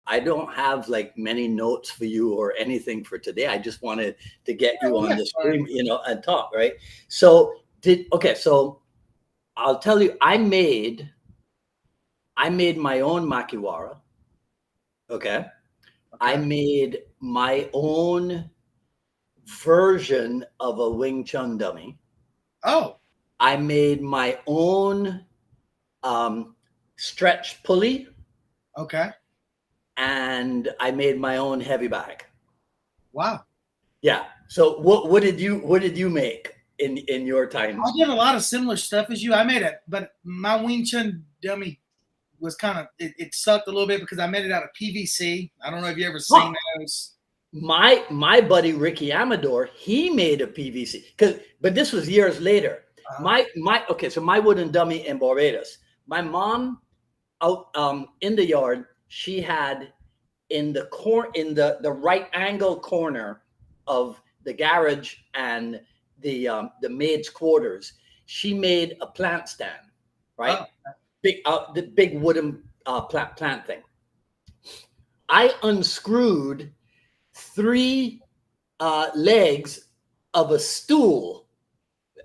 I don't have like many notes for you or anything for today. I just wanted to get you on the screen, and talk, right? So so I'll tell you, I made my own makiwara. Okay. I made my own version of a Wing Chun dummy. Oh. I made my own stretch pulley. Okay. And I made my own heavy bag. Wow. Yeah. So what did you make in your time? I did a lot of similar stuff as you. I made it, but my Wing Chun dummy was kind of it sucked a little bit because I made it out of PVC. I don't know if you ever seen those. My buddy Ricky Amador, he made a PVC but this was years later. So my wooden dummy in Barbados. My mom out in the yard, she had in the right angle corner of the garage and the maid's quarters, she made a plant stand, right? The big wooden plant thing. I unscrewed 3 legs of a stool,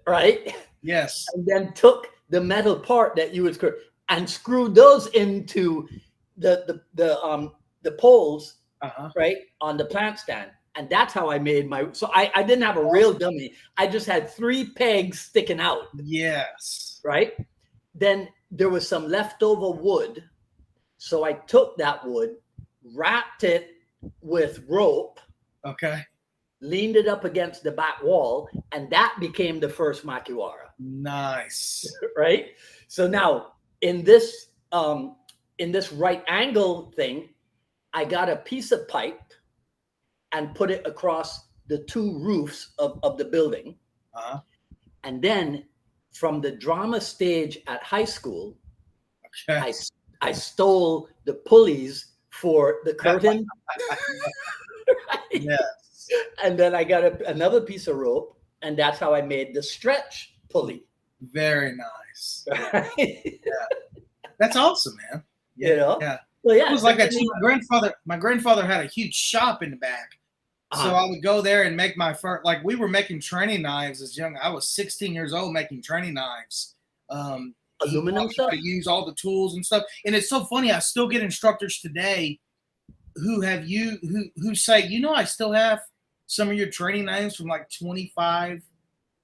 right? Yes. And then took the metal part that you would screw and screwed those into the poles, right, on the plant stand. And that's how I made my. So I didn't have a real dummy. I just had 3 pegs sticking out. Yes. Right. Then there was some leftover wood. So I took that wood, wrapped it with rope. Okay. Leaned it up against the back wall, and that became the first makiwara. Nice. Right. So now in this right angle thing, I got a piece of pipe and put it across the 2 roofs of the building. And then from the drama stage at high school, I stole the pulleys for the curtain. Right? Yes. And then I got another piece of rope, and that's how I made the stretch pulley. Very nice. Right? Yeah. That's awesome, man. Yeah. Well, yeah. It was like that too. My grandfather had a huge shop in the back. So I would go there and make my first, like we were making training knives as young. I was 16 years old making training knives. Aluminum stuff? To use all the tools and stuff. And it's so funny. I still get instructors today who say, I still have some of your training knives from like 25,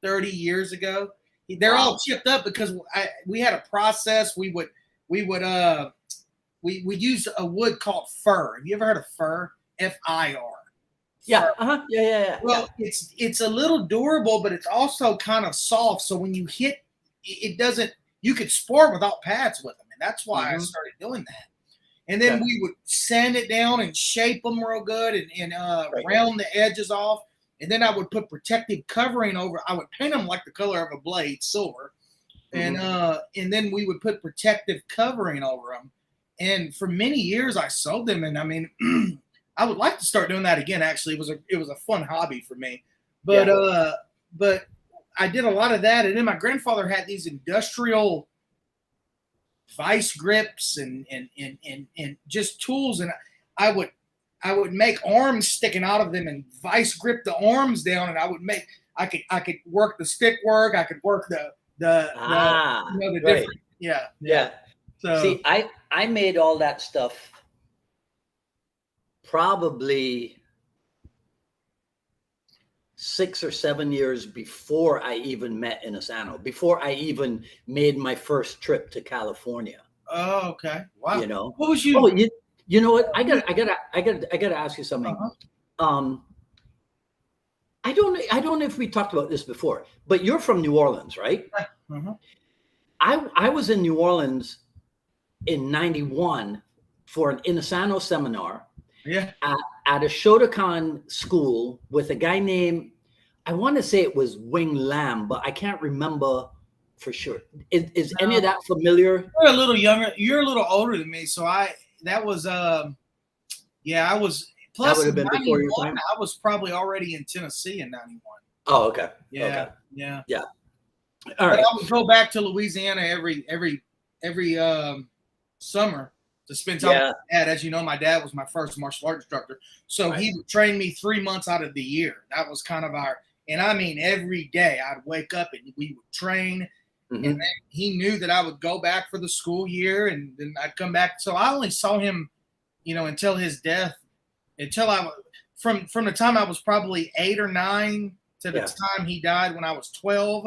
30 years ago. They're all chipped up because we had a process. We would use a wood called fir. Have you ever heard of fir? FIR. Yeah. Yeah. Well, it's a little durable, but it's also kind of soft. So when you hit, it doesn't. You could sport without pads with them, and that's why I started doing that. And then we would sand it down and shape them real good and round the edges off. And then I would put protective covering over. I would paint them like the color of a blade, silver, and then we would put protective covering over them. And for many years, I sold them. And I mean, I would like to start doing that again. Actually, it was a fun hobby for me. But I did a lot of that. And then my grandfather had these industrial vice grips and just tools, and I would make arms sticking out of them and vice grip the arms down, and I could work the stick work, I could work the different So see, I made all that stuff probably 6 or 7 years before I even met Inosano, before I even made my first trip to California. Oh, okay. Wow. What was you? Oh, you know what? I gotta ask you something. I don't know if we talked about this before, but you're from New Orleans, right? I was in New Orleans in '91 for an Inosano seminar. Yeah. At a Shotokan school with a guy named, I want to say it was Wing Lam, but I can't remember for sure. Is any of that familiar? You're a little younger. You're a little older than me, so I was. Plus, that would have been before your time. I was probably already in Tennessee in '91. Oh, okay. Yeah. All right. But I would go back to Louisiana every summer to spend time with my dad. As you know, my dad was my first martial arts instructor. So he would train me 3 months out of the year. That was kind of and I mean, every day I'd wake up and we would train. And then he knew that I would go back for the school year and then I'd come back. So I only saw him, until his death, from the time I was probably 8 or 9 to the time he died when I was 12.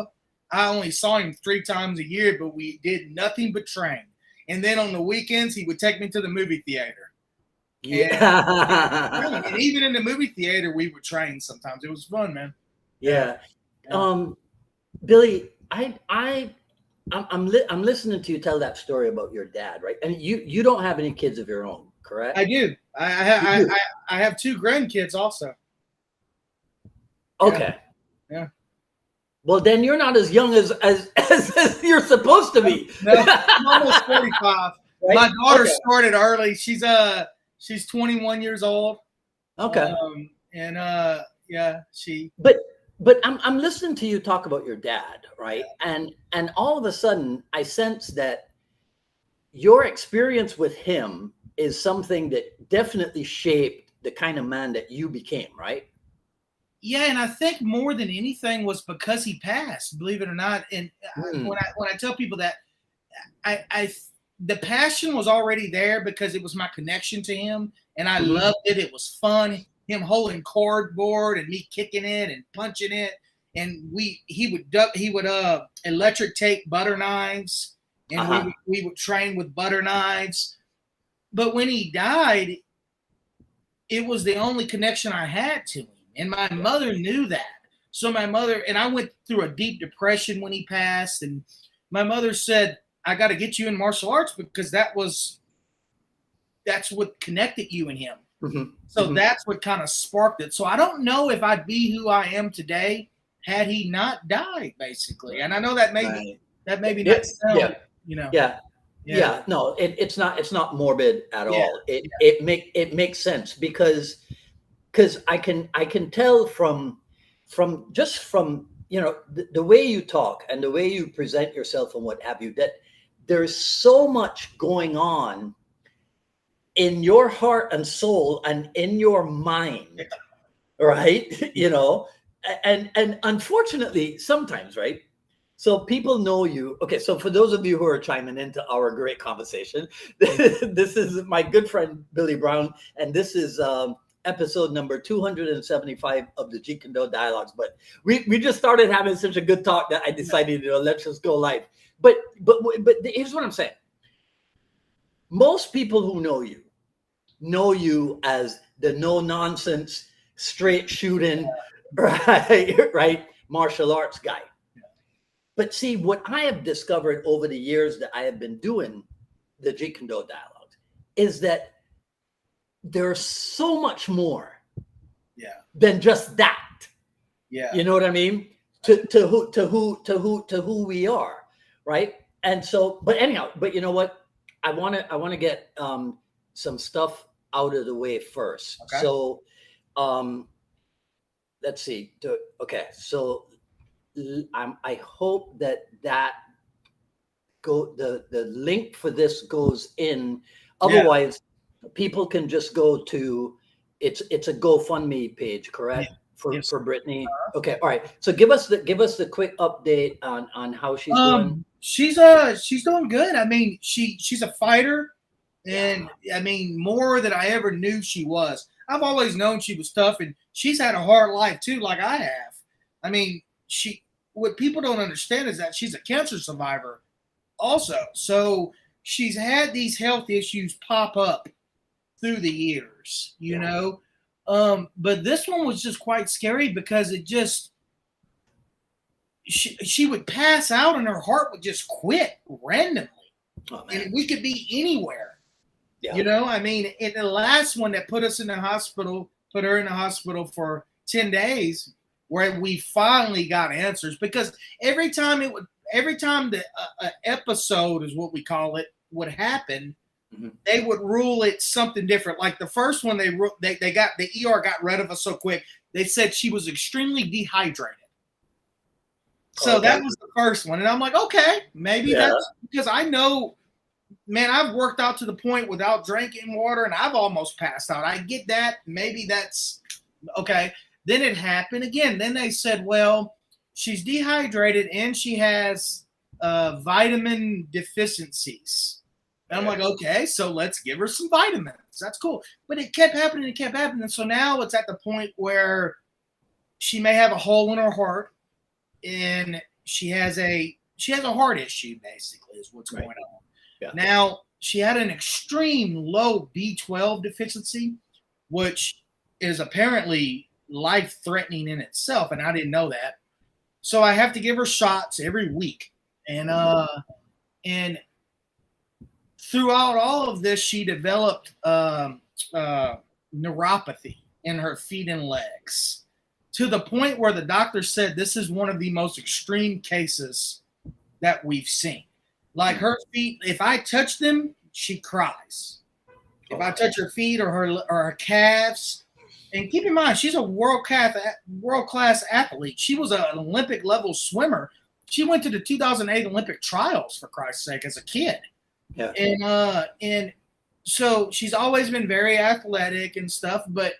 I only saw him 3 times a year, but we did nothing but train. And then on the weekends, he would take me to the movie theater. And even in the movie theater, we would train sometimes. It was fun, man. Yeah. Billy, I'm listening to you tell that story about your dad, right? And you don't have any kids of your own, correct? I do. I have 2 grandkids also. Okay. Yeah. Well, then you're not as young as you're supposed to be. No, I'm almost 45. Right? My daughter started early. She's 21 years old. Okay. But I'm listening to you talk about your dad, right? And all of a sudden I sense that your experience with him is something that definitely shaped the kind of man that you became, right? Yeah, and I think more than anything was because he passed, believe it or not. And when I tell people that, the passion was already there because it was my connection to him, and I loved it. It was fun. Him holding cardboard and me kicking it and punching it, and he would electric tape butter knives, and we would train with butter knives. But when he died, it was the only connection I had to him. And my mother knew that. So my mother, and I went through a deep depression when he passed. And my mother said, I got to get you in martial arts because that's what connected you and him. So that's what kind of sparked it. So I don't know if I'd be who I am today had he not died, basically. And I know that maybe not sound, Yeah, no, it's not morbid at all. It makes sense because I can tell from the way you talk and the way you present yourself and what have you, that there's so much going on in your heart and soul and in your mind, right? And unfortunately sometimes, right? So people know you. Okay, so for those of you who are chiming into our great conversation, this is my good friend Billy Brown, and this is episode number 275 of the Jeet Kune Do Dialogues. But we just started having such a good talk that I decided, let's just go live. But here's what I'm saying. Most people who know you as the no nonsense, straight shooting, right, martial arts guy. But see, what I have discovered over the years that I have been doing the Jeet Kune Do Dialogues is that there's so much more than just that. Yeah. You know what I mean? To who we are, right? And so, but anyhow, but you know what? I want to get some stuff out of the way first. Okay. So let's see. Okay, so I hope that the link for this goes in. Otherwise, people can just go to it's a GoFundMe page, correct? For Brittany. Okay, all right. So give us the quick update on how she's doing. She's doing good. I mean, she's a fighter, and I mean more than I ever knew she was. I've always known she was tough, and she's had a hard life too, like I have. I mean, what people don't understand is that she's a cancer survivor also. So she's had these health issues pop up through the years, you know. But this one was just quite scary because it just she would pass out and her heart would just quit randomly. And we could be anywhere. Yeah. You know, I mean, in the last one that put her in the hospital for 10 days, where we finally got answers, because every time the episode is what we call it would happen, they would rule it something different. Like the first one, they got the ER got rid of us so quick. They said she was extremely dehydrated. So that was the first one, and I'm like, okay, maybe that's because I know man, I've worked out to the point without drinking water, and I've almost passed out. I get that. Maybe that's okay. Then it happened again. Then they said, well, she's dehydrated and she has vitamin deficiencies. And I'm like, okay, so let's give her some vitamins. That's cool. But it kept happening. It kept happening. So now it's at the point where she may have a hole in her heart, and she has a heart issue, basically, is what's going on. Yeah. Now, she had an extreme low B12 deficiency, which is apparently life-threatening in itself, and I didn't know that. So I have to give her shots every week. And throughout all of this, she developed neuropathy in her feet and legs, to the point where the doctor said this is one of the most extreme cases that we've seen. Like her feet, if I touch them, she cries. If I touch her feet or her calves, and keep in mind, she's a world-class athlete. She was an Olympic-level swimmer. She went to the 2008 Olympic trials, for Christ's sake, as a kid. Yeah. And so she's always been very athletic and stuff, but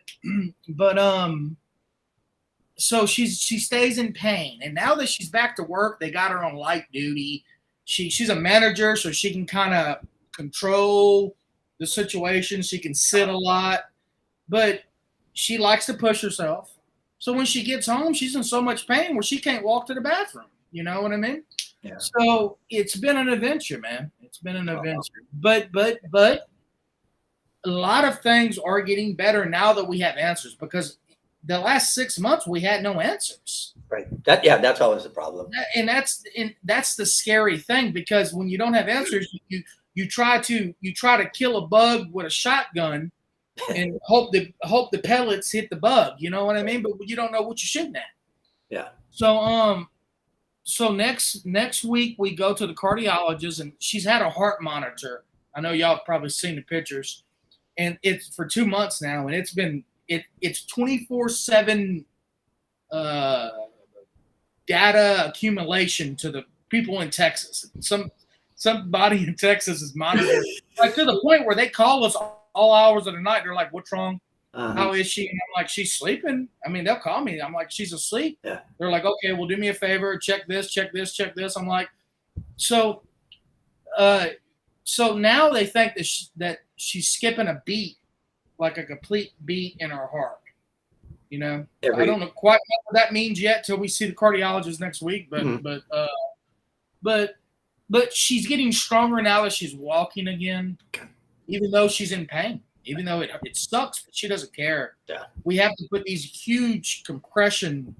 so she stays in pain. And now that she's back to work, they got her on light duty. She's a manager, so she can kind of control the situation. She can sit a lot, but she likes to push herself. So when she gets home, she's in so much pain where she can't walk to the bathroom. You know what I mean? Yeah. So it's been an adventure, man. It's been an adventure. But a lot of things are getting better now that we have answers, because the last 6 months we had no answers. Right. That's always the problem. And that's the scary thing, because when you don't have answers, you try to kill a bug with a shotgun and hope the pellets hit the bug. You know what I mean? But you don't know what you're shooting at. Yeah. So next week we go to the cardiologist, and she's had a heart monitor. I know y'all have probably seen the pictures, and it's for 2 months now, and it's 24/7 data accumulation to the people in Texas. Somebody in Texas is monitoring, like, to the point where they call us all hours of the night. They're like, "What's wrong? How is she?" And I'm like, "She's sleeping." I mean, they'll call me. I'm like, "She's asleep." Yeah. They're like, "Okay, well, do me a favor. Check this, check this, check this." I'm like, so now they think that she's skipping a beat, like a complete beat in her heart. You know, I don't know quite what that means yet till we see the cardiologist next week. But she's getting stronger now that she's walking again, even though she's in pain. Even though it sucks, but she doesn't care. Yeah. We have to put these huge compression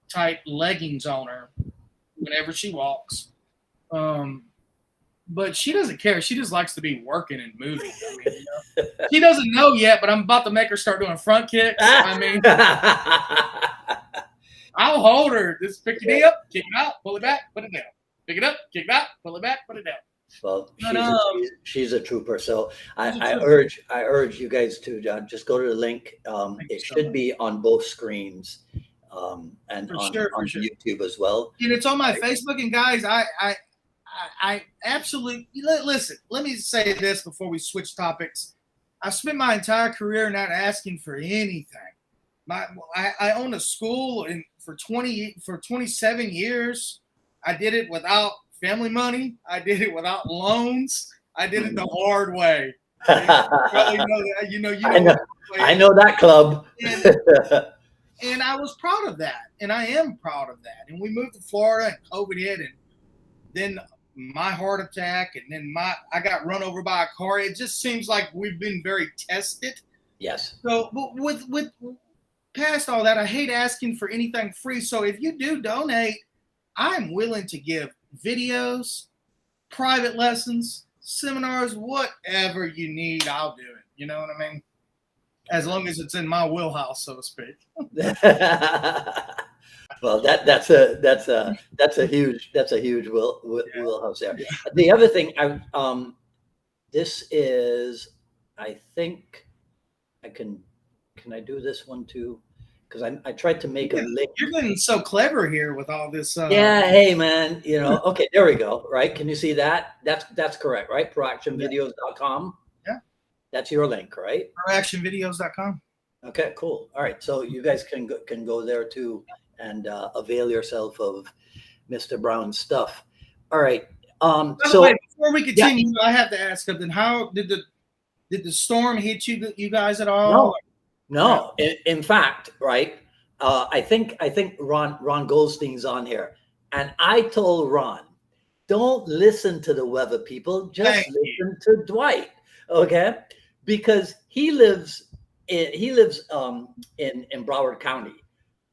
type leggings on her whenever she walks. But she doesn't care. She just likes to be working and moving. I mean, you know? She doesn't know yet, but I'm about to make her start doing front kicks. I mean, I'll hold her. Just pick your knee up, kick it out, pull it back, put it down. Pick it up, kick it out, pull it back, put it down. Well, she's a trooper. So I urge you guys to just go to the link. It should be on both screens, and on YouTube as well. And it's on my Facebook. And guys, I absolutely listen. Let me say this before we switch topics. I spent my entire career not asking for anything. I own a school, and for 27 years, I did it without family money. I did it without loans. I did it the hard way. You probably know that. You know. I know that club. And I was proud of that, and I am proud of that. And we moved to Florida, and COVID hit, and then my heart attack, and then I got run over by a car. It just seems like we've been very tested. Yes. So, but with past all that, I hate asking for anything free. So if you do donate, I'm willing to give videos, private lessons, seminars, whatever you need, I'll do it. You know what I mean? As long as it's in my wheelhouse, so to speak. Well, that's a huge wheelhouse there. Yeah. The other thing, this is, I think I can I do this one too? because I tried to make a link. You're getting so clever here with all this. Yeah, hey man, okay, there we go. Right? Can you see that? That's correct, right? Proactionvideos.com. Yeah. That's your link, right? Proactionvideos.com. Okay, cool. All right, so you guys can go there too and avail yourself of Mr. Brown's stuff. All right. By the way, before we continue, I have to ask something. How did the storm hit you guys at all? No. In fact, right? I think Ron Goldstein's on here, and I told Ron, don't listen to the weather people, just listen to Dwight, okay? Because he lives in Broward County,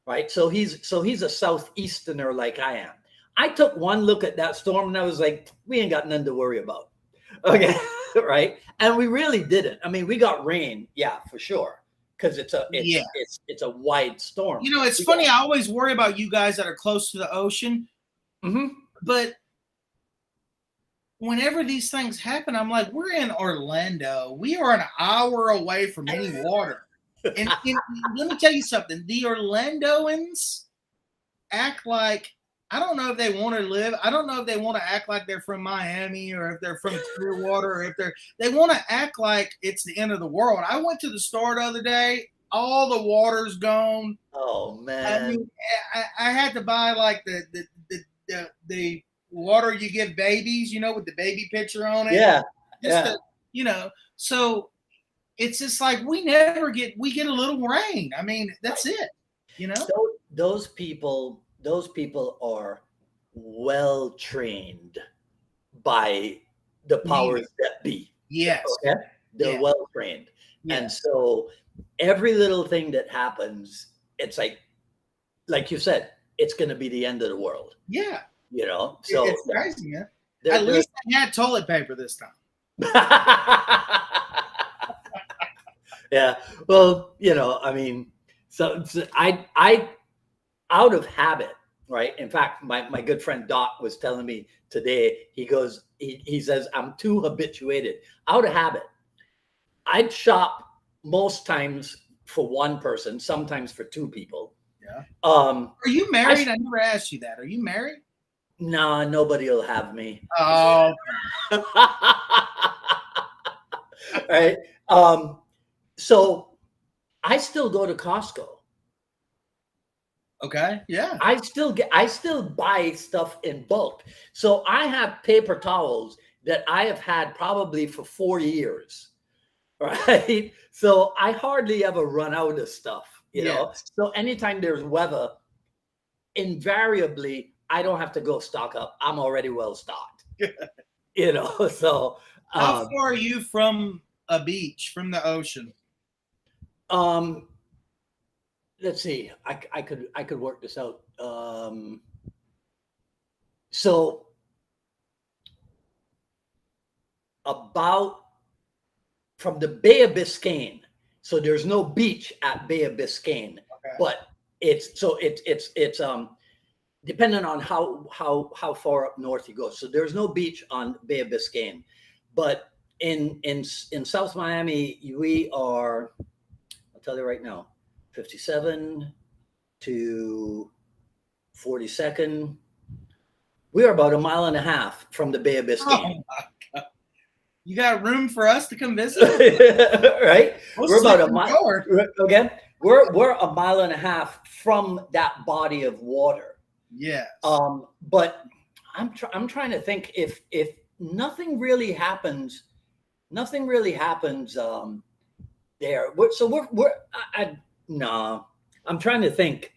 right? So he's a southeasterner like I am. I took one look at that storm and I was like, we ain't got nothing to worry about, okay? Right? And we really didn't. I mean, we got rain, yeah, for sure. Because it's a wide storm. It's funny. I always worry about you guys that are close to the ocean. Mm-hmm. But whenever these things happen, I'm like, we're in Orlando. We are an hour away from any water. And let me tell you something. The Orlandoans act like, I don't know if they want to live. I don't know if they want to act like they're from Miami or if they're from Clearwater or if they want to act like it's the end of the world. I went to the store the other day. All the water's gone. Oh man! I mean, I had to buy like the water you give babies, with the baby picture on it. Yeah. So it's just like we get a little rain. I mean, that's it. Those people are well trained by the powers that be. Yes. Okay? They're well trained. Yes. And so every little thing that happens, it's like you said, it's going to be the end of the world. Yeah. So it's crazy, man. At least I had toilet paper this time. Yeah. Well, I mean, so I out of habit, right? In fact, my good friend Doc was telling me today, he says, I'm too habituated. Out of habit. I'd shop most times for one person, sometimes for two people. Yeah. Are you married? I never asked you that. Are you married? No, nobody will have me. Oh. Right. So I still go to Costco. Okay. Yeah. I still buy stuff in bulk. So I have paper towels that I have had probably for 4 years. Right. So I hardly ever run out of stuff, you know. So anytime there's weather, invariably I don't have to go stock up. I'm already well stocked. So how far are you from a beach, from the ocean? Let's see. I could work this out. So about from the Bay of Biscayne. So there's no beach at Bay of Biscayne, but it's depending on how far up north you go. So there's no beach on Bay of Biscayne, but in South Miami we are. I'll tell you right now. 57 to 42nd. We are about 1.5 miles from the Bay of Biscayne. Oh my God. You got room for us to come visit? Right? We're about 1 mile. Okay. We're 1.5 miles from that body of water. Yes. But I'm trying to think if nothing really happens there. No, I'm trying to think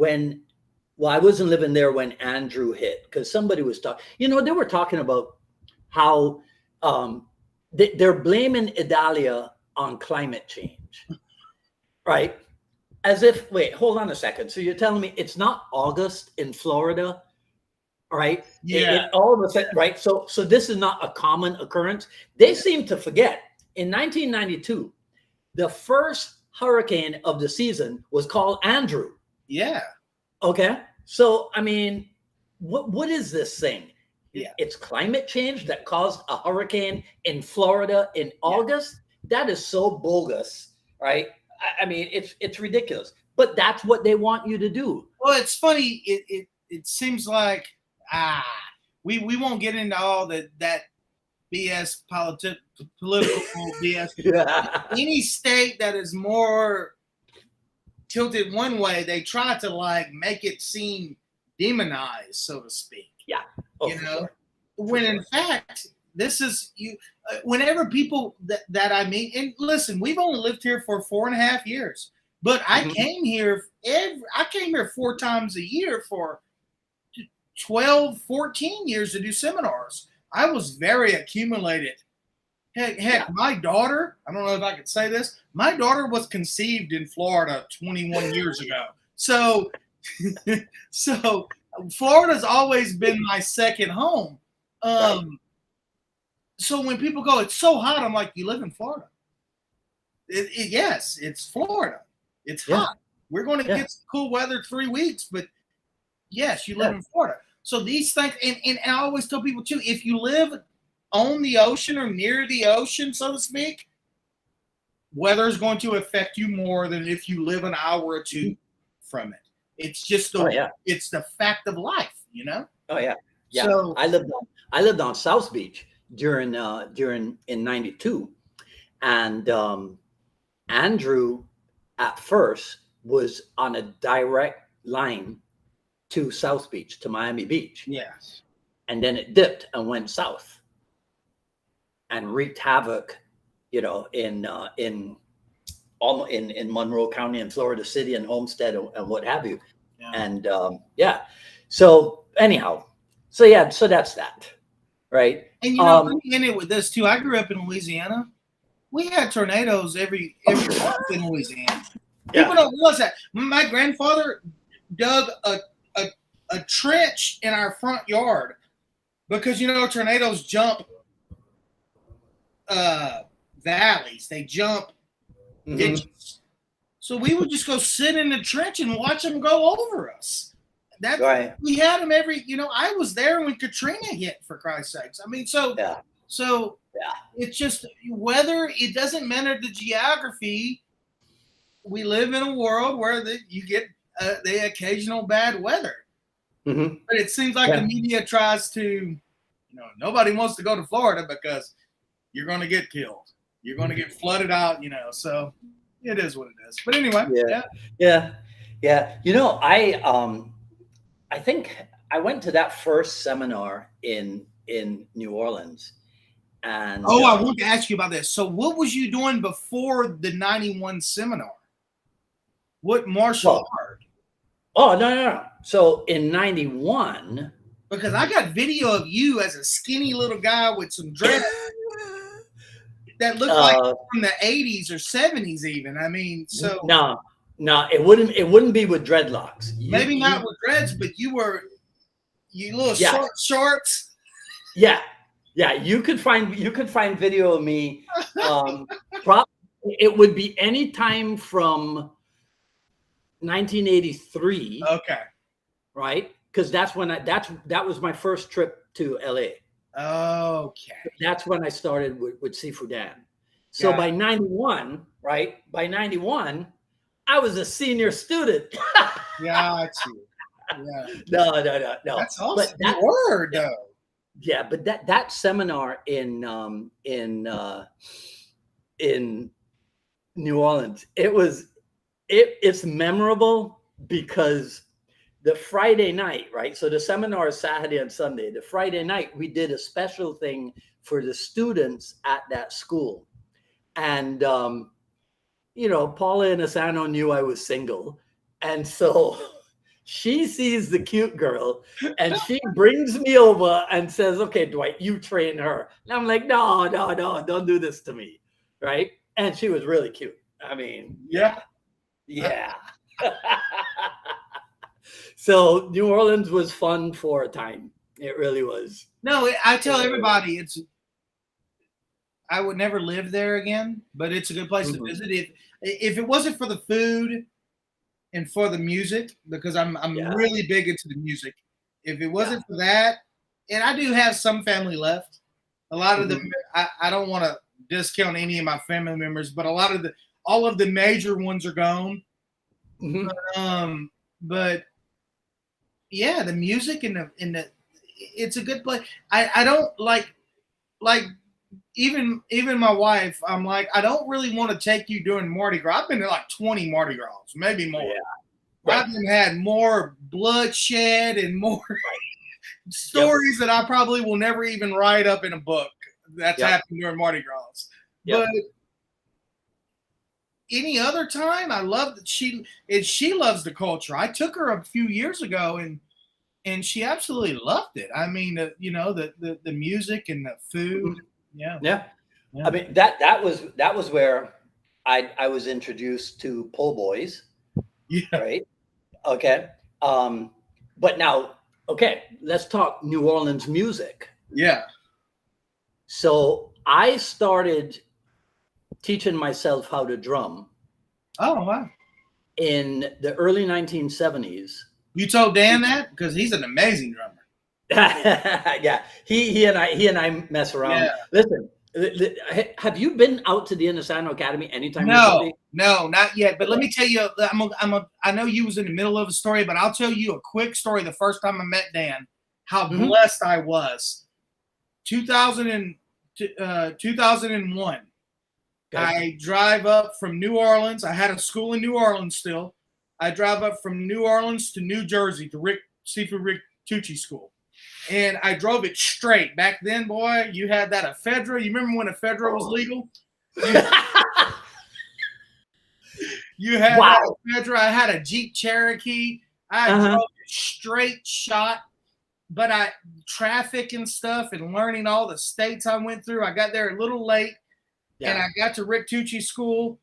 I wasn't living there when Andrew hit, because somebody was talking, they were talking about how they're blaming Idalia on climate change, right? As if, wait, hold on a second. So you're telling me it's not August in Florida, right? Yeah. All of a sudden, right? So this is not a common occurrence. They seem to forget in 1992, the first hurricane of the season was called Andrew. Yeah. Okay. So, I mean, what is this thing? Yeah. It's climate change that caused a hurricane in Florida in August. That is so bogus, right? I mean, it's ridiculous. but that's what they want you to do. Well, it's funny. It seems like we won't get into all that BS political BS. Yeah. Any state that is more tilted one way, they try to like make it seem demonized, so to speak. Yeah. Oh, You know, sure. when in fact this is you. Whenever people that I meet, and listen, we've only lived here for 4.5 years, but I came here I came here 4 times a year for 12, 14 years to do seminars. I was very accumulated. Heck, my daughter, I don't know if I could say this, my daughter was conceived in Florida 21 years ago. So, so Florida's always been my second home. Right. So when people go, it's so hot, I'm like, you live in Florida. Yes, it's Florida. It's hot. We're going to get some cool weather 3 weeks, but yes, you live in Florida. So these things, and I always tell people too, if you live on the ocean or near the ocean, so to speak, weather is going to affect you more than if you live an hour or two from it. It's just it's the fact of life, you know? Oh yeah. Yeah. So I lived on South Beach during in 92. And Andrew at first was on a direct line to South Beach, to Miami Beach. Yes. And then it dipped and went south and wreaked havoc, you know, in Monroe County and Florida City and Homestead and what have you. Yeah. And so anyhow, so that's that, right? And you know, let me end it with this too. I grew up in Louisiana. We had tornadoes every month in Louisiana. People don't realize that. My grandfather dug a trench in our front yard because, you know, tornadoes jump valleys. They jump ditches. So we would just go sit in the trench and watch them go over us. That's right. We had them every, you know, I was there when Katrina hit, for Christ's sakes. I mean, so it's just weather. It doesn't matter the geography. We live in a world where you get the occasional bad weather. Mm-hmm. But it seems like the media tries to, you know, nobody wants to go to Florida because you're going to get killed. You're going to get flooded out, you know. So it is what it is. But anyway, yeah. You know, I think I went to that first seminar in New Orleans. And I want to ask you about this. So what was you doing before the 91 seminar? What martial art? Oh, no. So in 91, because I got video of you as a skinny little guy with some dreads that looked like from the 80s or 70s even. I mean, so no, it wouldn't be with dreadlocks. Maybe not with dreads, but you little shorts. Yeah. You could find video of me. It would be any time from 1983. Okay. Right? Because that's when that was my first trip to LA. Okay. That's when I started with Sifu Dan. So by 91, right? By 91, I was a senior student. Got you. Yeah. No. That's awesome. You were though. Yeah, but that seminar in New Orleans, it's memorable because the Friday night, right? So the seminar is Saturday and Sunday. The Friday night, we did a special thing for the students at that school. And, you know, Paula Inasano knew I was single. And so she sees the cute girl and she brings me over and says, okay, Dwight, you train her. And I'm like, no, don't do this to me. Right. And she was really cute. I mean, yeah. So New Orleans was fun for a time. It really was. No, I tell everybody I would never live there again, but it's a good place to visit. If it wasn't for the food and for the music, because I'm really big into the music. If it wasn't for that, and I do have some family left. A lot of them, I don't want to discount any of my family members, but all of the major ones are gone. Mhm. But yeah, the music and the it's a good play. I don't like even my wife. I'm like, I don't really want to take you during Mardi Gras. I've been to like 20 Mardi Gras, maybe more. Yeah. Right. I've had more bloodshed and more Right. stories that I probably will never even write up in a book that's Yep. happened during Mardi Gras. Yep. But any other time, I love that she loves the culture. I took her a few years ago and she absolutely loved it. I mean, the music and the food. Mhm. Yeah. Yeah. Yeah. I mean, that was where I was introduced to po' boys, Yeah. right? Okay. But now, okay, let's talk New Orleans music. Yeah. So I started teaching myself how to drum Oh wow. in the early 1970s. You told Dan that? Because he's an amazing drummer. Yeah, he and I mess around. Yeah. Listen, have you been out to the Innisano Academy anytime recently? No, not yet. But let Okay. me tell you, I know you was in the middle of a story, but I'll tell you a quick story. The first time I met Dan, how Mhm. blessed I was. 2001. Okay. I drive up from New Orleans. I had a school in New Orleans still. I drive up from New Orleans to New Jersey to Sifu Rick Tucci School. And I drove it straight. Back then, boy, you had that ephedra. You remember when ephedra was legal? You had Wow. that ephedra. I had a Jeep Cherokee. I Uh-huh. drove it straight shot. But traffic and stuff and learning all the states I went through, I got there a little late. Yeah. And I got to Rick Tucci School,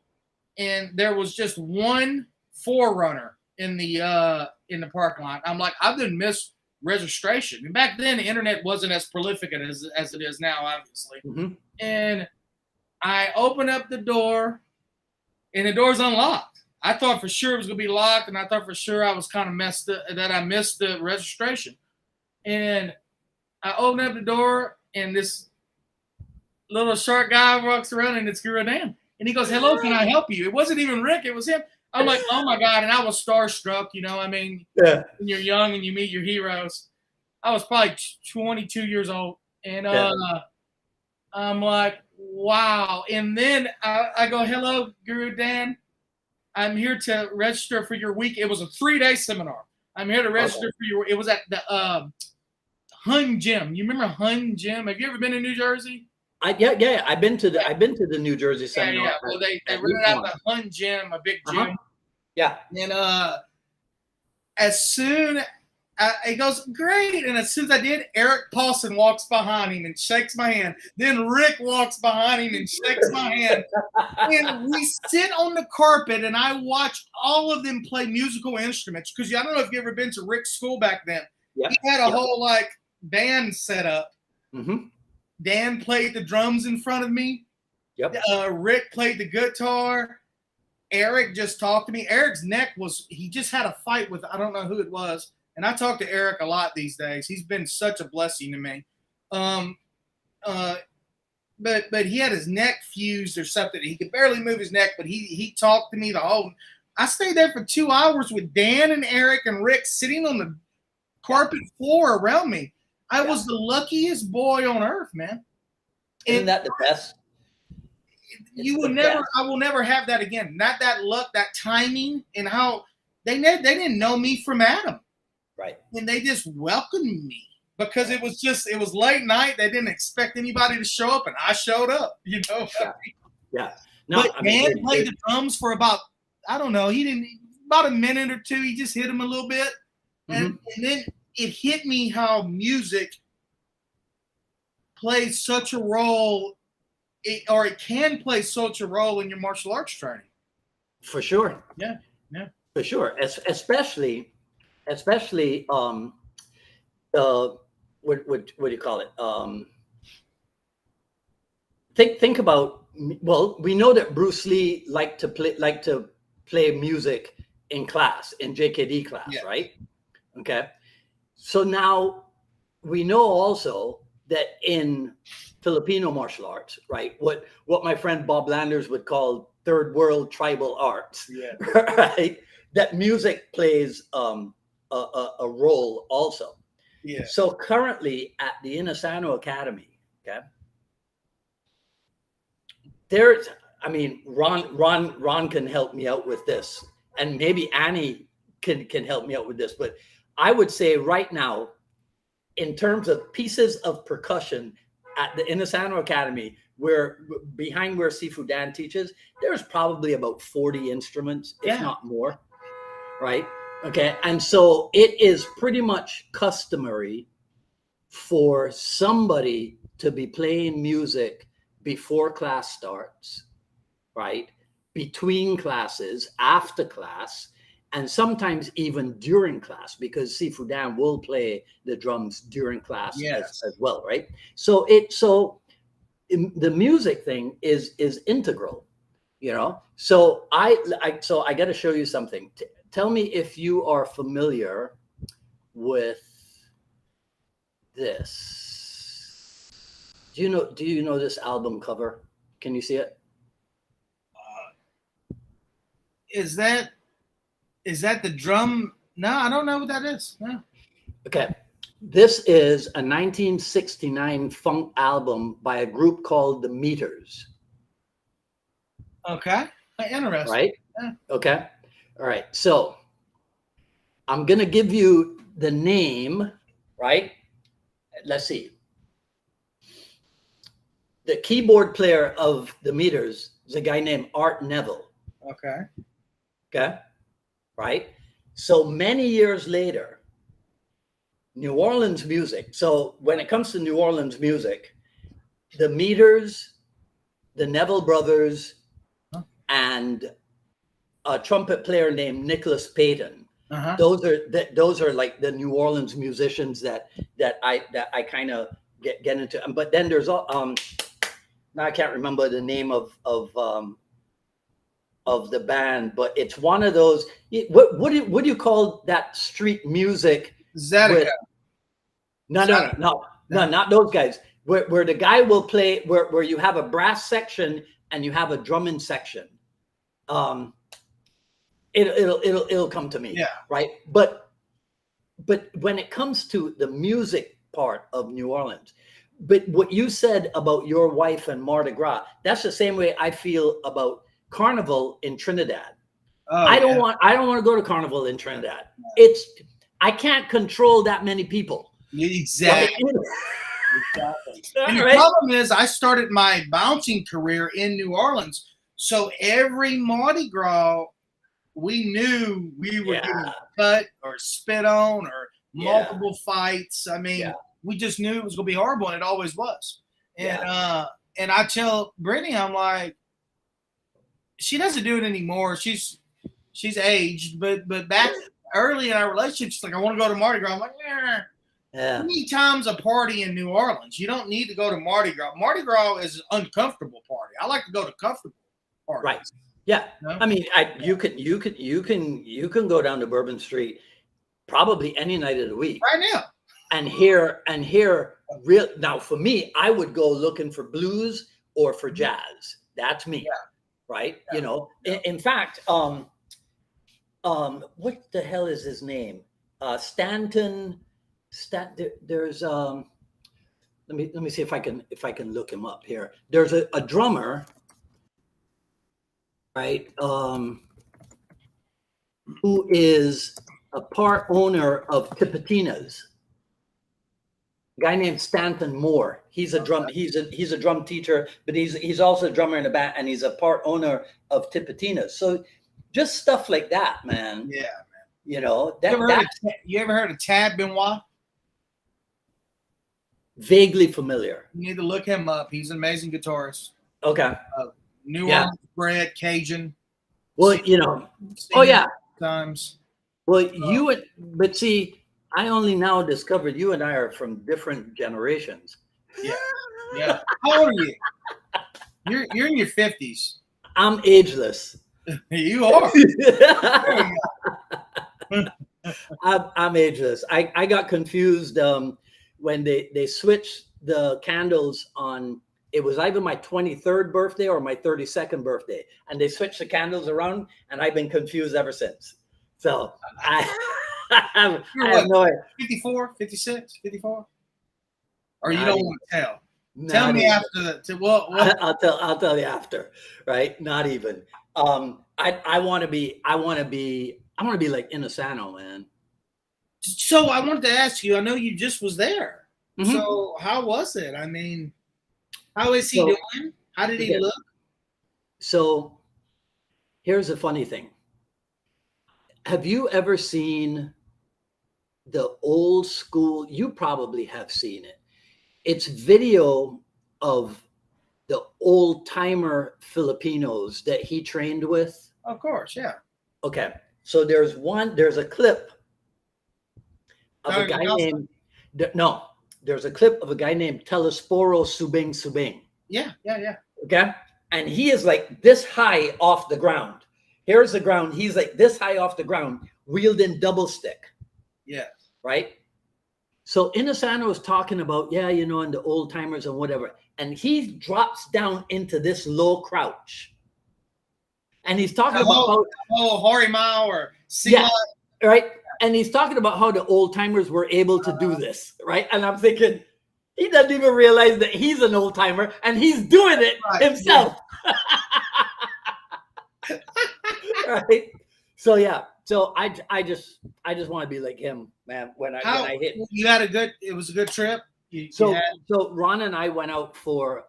and there was just one forerunner in the parking lot. I'm like, I've been missed registration. And back then, the internet wasn't as prolific as it is now, obviously. Mhm. And I open up the door, and the door's unlocked. I thought for sure it was going to be locked, and I thought for sure I was kind of messed up, that I missed the registration. And I open up the door, and this little short guy walks around, and it's Guru Dan. And he goes, "Hello, can I help you?" It wasn't even Rick, it was him. I'm like, oh my God. And I was starstruck, I mean, Yeah. when you're young and you meet your heroes. I was probably 22 years old. And Yeah. I'm like, wow. And then I go, "Hello, Guru Dan. I'm here to register for your week." It was a 3-day seminar. I'm here to register for your, it was at the Hun Gym. You remember Hun Gym? Have you ever been in New Jersey? Yeah. I've been to the New Jersey seminar. Yeah. Well, they rented out the Hun Gym, a big gym. Uh-huh. Yeah. And as soon it goes, great. And as soon as I did, Eric Paulson walks behind him and shakes my hand. Then Rick walks behind him and shakes my hand. And we sit on the carpet and I watch all of them play musical instruments. Because I don't know if you've ever been to Rick's school back then. Yep. He had a whole like band set up. Mm-hmm. Dan played the drums in front of me. Yep. Rick played the guitar. Eric just talked to me. Eric's neck he just had a fight with, I don't know who it was. And I talk to Eric a lot these days. He's been such a blessing to me. But he had his neck fused or something. He could barely move his neck, but he talked to me the whole. I stayed there for 2 hours with Dan and Eric and Rick sitting on the carpet floor around me. I was the luckiest boy on earth, man. Isn't that the best? I will never have that again. Not that luck, that timing, and how they didn't know me from Adam. Right. And they just welcomed me because it was late night. They didn't expect anybody to show up, and I showed up, Yeah. No, but Dan played the drums for about, I don't know, about a minute or two. He just hit him a little bit. And then it hit me how music plays such a role, or it can play such a role in your martial arts training. For sure. Yeah. For sure. Especially what do you call it? Think about, well, we know that Bruce Lee liked to play music in class, in JKD class, right? Okay. So now we know also that in Filipino martial arts, right? What my friend Bob Landers would call third world tribal arts, Yeah. right? That music plays a role also. Yeah. So currently at the Inasano Academy, okay, there's, I mean, Ron can help me out with this, and maybe Annie can help me out with this, but I would say right now, in terms of pieces of percussion at the Inasano Academy, where behind where Sifu Dan teaches, there's probably about 40 instruments, if not more, right? Okay, and so it is pretty much customary for somebody to be playing music before class starts, right? Between classes, after class, and sometimes even during class, because Sifu Dan will play the drums during class as well, right? So the music thing is integral, you know. So I got to show you something. Tell me if you are familiar with this. Do you know this album cover? Can you see it? Is that the drum? No, I don't know what that is. No. Okay. This is a 1969 funk album by a group called the Meters. Okay. Interesting. Right? Yeah. Okay. All right. So I'm going to give you the name, right? Let's see. The keyboard player of the Meters is a guy named Art Neville. Okay. Okay. Right. So many years later, New Orleans music. So when it comes to New Orleans music, the Meters, the Neville brothers, and a trumpet player named Nicholas Payton. Those are like the New Orleans musicians that I kind of get into. But then there's now I can't remember the name of the band, but it's one of those. What do you call that street music? Zydeco. No, not those guys. Where the guy will play, where you have a brass section and you have a drumming section. It'll come to me. Yeah. Right. But when it comes to the music part of New Orleans, but what you said about your wife and Mardi Gras, that's the same way I feel about Carnival in Trinidad. I don't want to go to Carnival in Trinidad. I can't control that many people. Exactly. And the problem is, I started my bouncing career in New Orleans, so every Mardi Gras, we knew we were getting cut or spit on or multiple fights. I mean, we just knew it was going to be horrible, and it always was. And and I tell Brittany, I'm like, she doesn't do it anymore. She's aged, but back early in our relationship, she's like, I want to go to Mardi Gras. I'm like, yeah. Many times a party in New Orleans, you don't need to go to Mardi Gras. Mardi Gras is an uncomfortable party. I like to go to comfortable parties. Right. Yeah. No? I mean, you can go down to Bourbon Street probably any night of the week. Right now. And hear real. Now, for me, I would go looking for blues or for jazz. That's me. Yeah. Right. Yeah. You know, in fact, what the hell is his name? Stanton. There's let me see if I can look him up here. There's a drummer, right? Who is a part owner of Tipitina's. A guy named Stanton Moore. He's a drum. He's a drum teacher, but he's also a drummer in a band, and he's a part owner of Tipitina's. So just stuff like that, man. Yeah, man. You know you ever heard of Tad Benoit? Vaguely familiar. You need to look him up. He's an amazing guitarist. Okay. New Orleans bred, Cajun. Well, you know. Oh yeah. Times. Well, but see, I only now discovered you and I are from different generations. Yeah. Yeah. How old are you? You're in your 50s. I'm ageless. You are. I'm ageless. I got confused when they switched the candles on it was either my 23rd birthday or my 32nd birthday, and they switched the candles around, and I've been confused ever since. So I have no idea. 54, 56, 54? Or you Not don't even. want to tell? Not Tell me even. after what? I'll tell you after, right? Not even. I want to be like Inosano, man. So I wanted to ask you, I know you just was there. Mhm. So how was it? I mean, how is he doing? How did he look? So here's the funny thing. Have you ever seen the old school? You probably have seen it. It's video of the old timer Filipinos that he trained with. Of course, yeah. Okay. So there's a clip of a guy named, there's a clip of a guy named Telesporo Subing Subing. Yeah. Okay. And he is like this high off the ground. Here's the ground. He's like this high off the ground, wielding double stick. Yeah. Right. So Inosano is talking about, and the old timers and whatever. And he drops down into this low crouch. And he's talking about Horimau or Sima. Right. And he's talking about how the old timers were able to do this. Right. And I'm thinking, he doesn't even realize that he's an old timer and he's doing it himself. Yeah. Right. So So I just want to be like him, man. When I hit. You had it was a good trip. So Ron and I went out for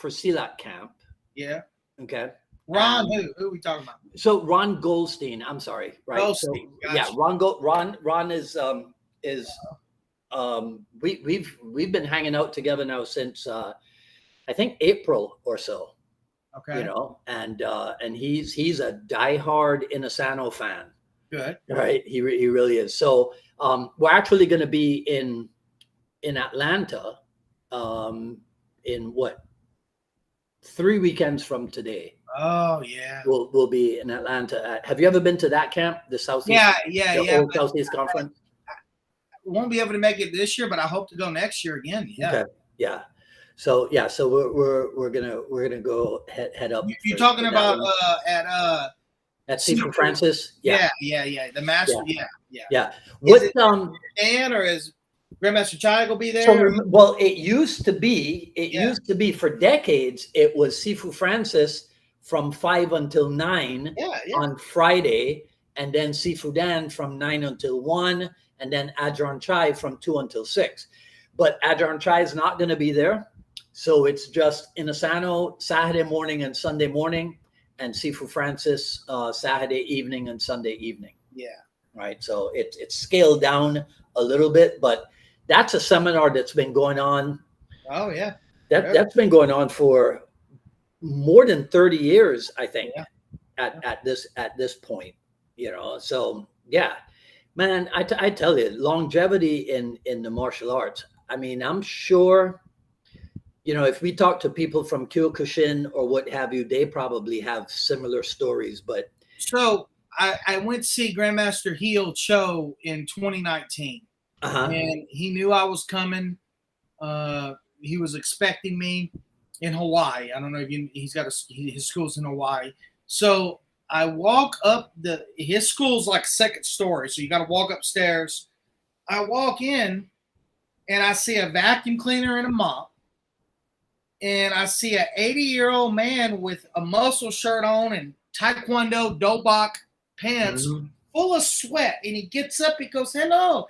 Silat camp. Yeah. Okay. Ron, who are we talking about? So Ron Goldstein. I'm sorry. Right. Goldstein. So, yeah. Ron is we've been hanging out together now since I think April or so. Okay. And he's a diehard Inosano fan. Good. Right. He really is. So we're actually going to be in Atlanta in 3 weekends from today. Oh yeah. We'll be in Atlanta. Have you ever been to that camp, the Southeast? Yeah. Old Southeast Conference. I won't be able to make it this year, but I hope to go next year again. Yeah. Okay. Yeah. So we're gonna go head up. You're talking about at Sifu Francis. Yeah. The master. Yeah. What Dan or is Grandmaster Chai will be there? So, it used to be for decades. It was Sifu Francis from 5 until 9 on Friday, and then Sifu Dan from 9 until 1, and then Ajahn Chai from 2 until 6. But Ajahn Chai is not going to be there, so it's just Inosano Saturday morning and Sunday morning, and Sifu Francis Saturday evening and Sunday evening. Yeah. Right. So it's scaled down a little bit, but that's a seminar that's been going on. Oh yeah. That's been going on for more than 30 years, I think, at this point, So yeah, man, I tell you, longevity in the martial arts. I mean, I'm sure, if we talk to people from Kyokushin or what have you, they probably have similar stories. But so I went to see Grandmaster Heel Cho in 2019. And he knew I was coming. He was expecting me in Hawaii. I don't know if he's got his school's in Hawaii. So I walk up his school's like second story. So you got to walk upstairs. I walk in and I see a vacuum cleaner and a mop. And I see an 80-year-old man with a muscle shirt on and Taekwondo Dobok pants full of sweat. And he gets up, he goes, "Hello."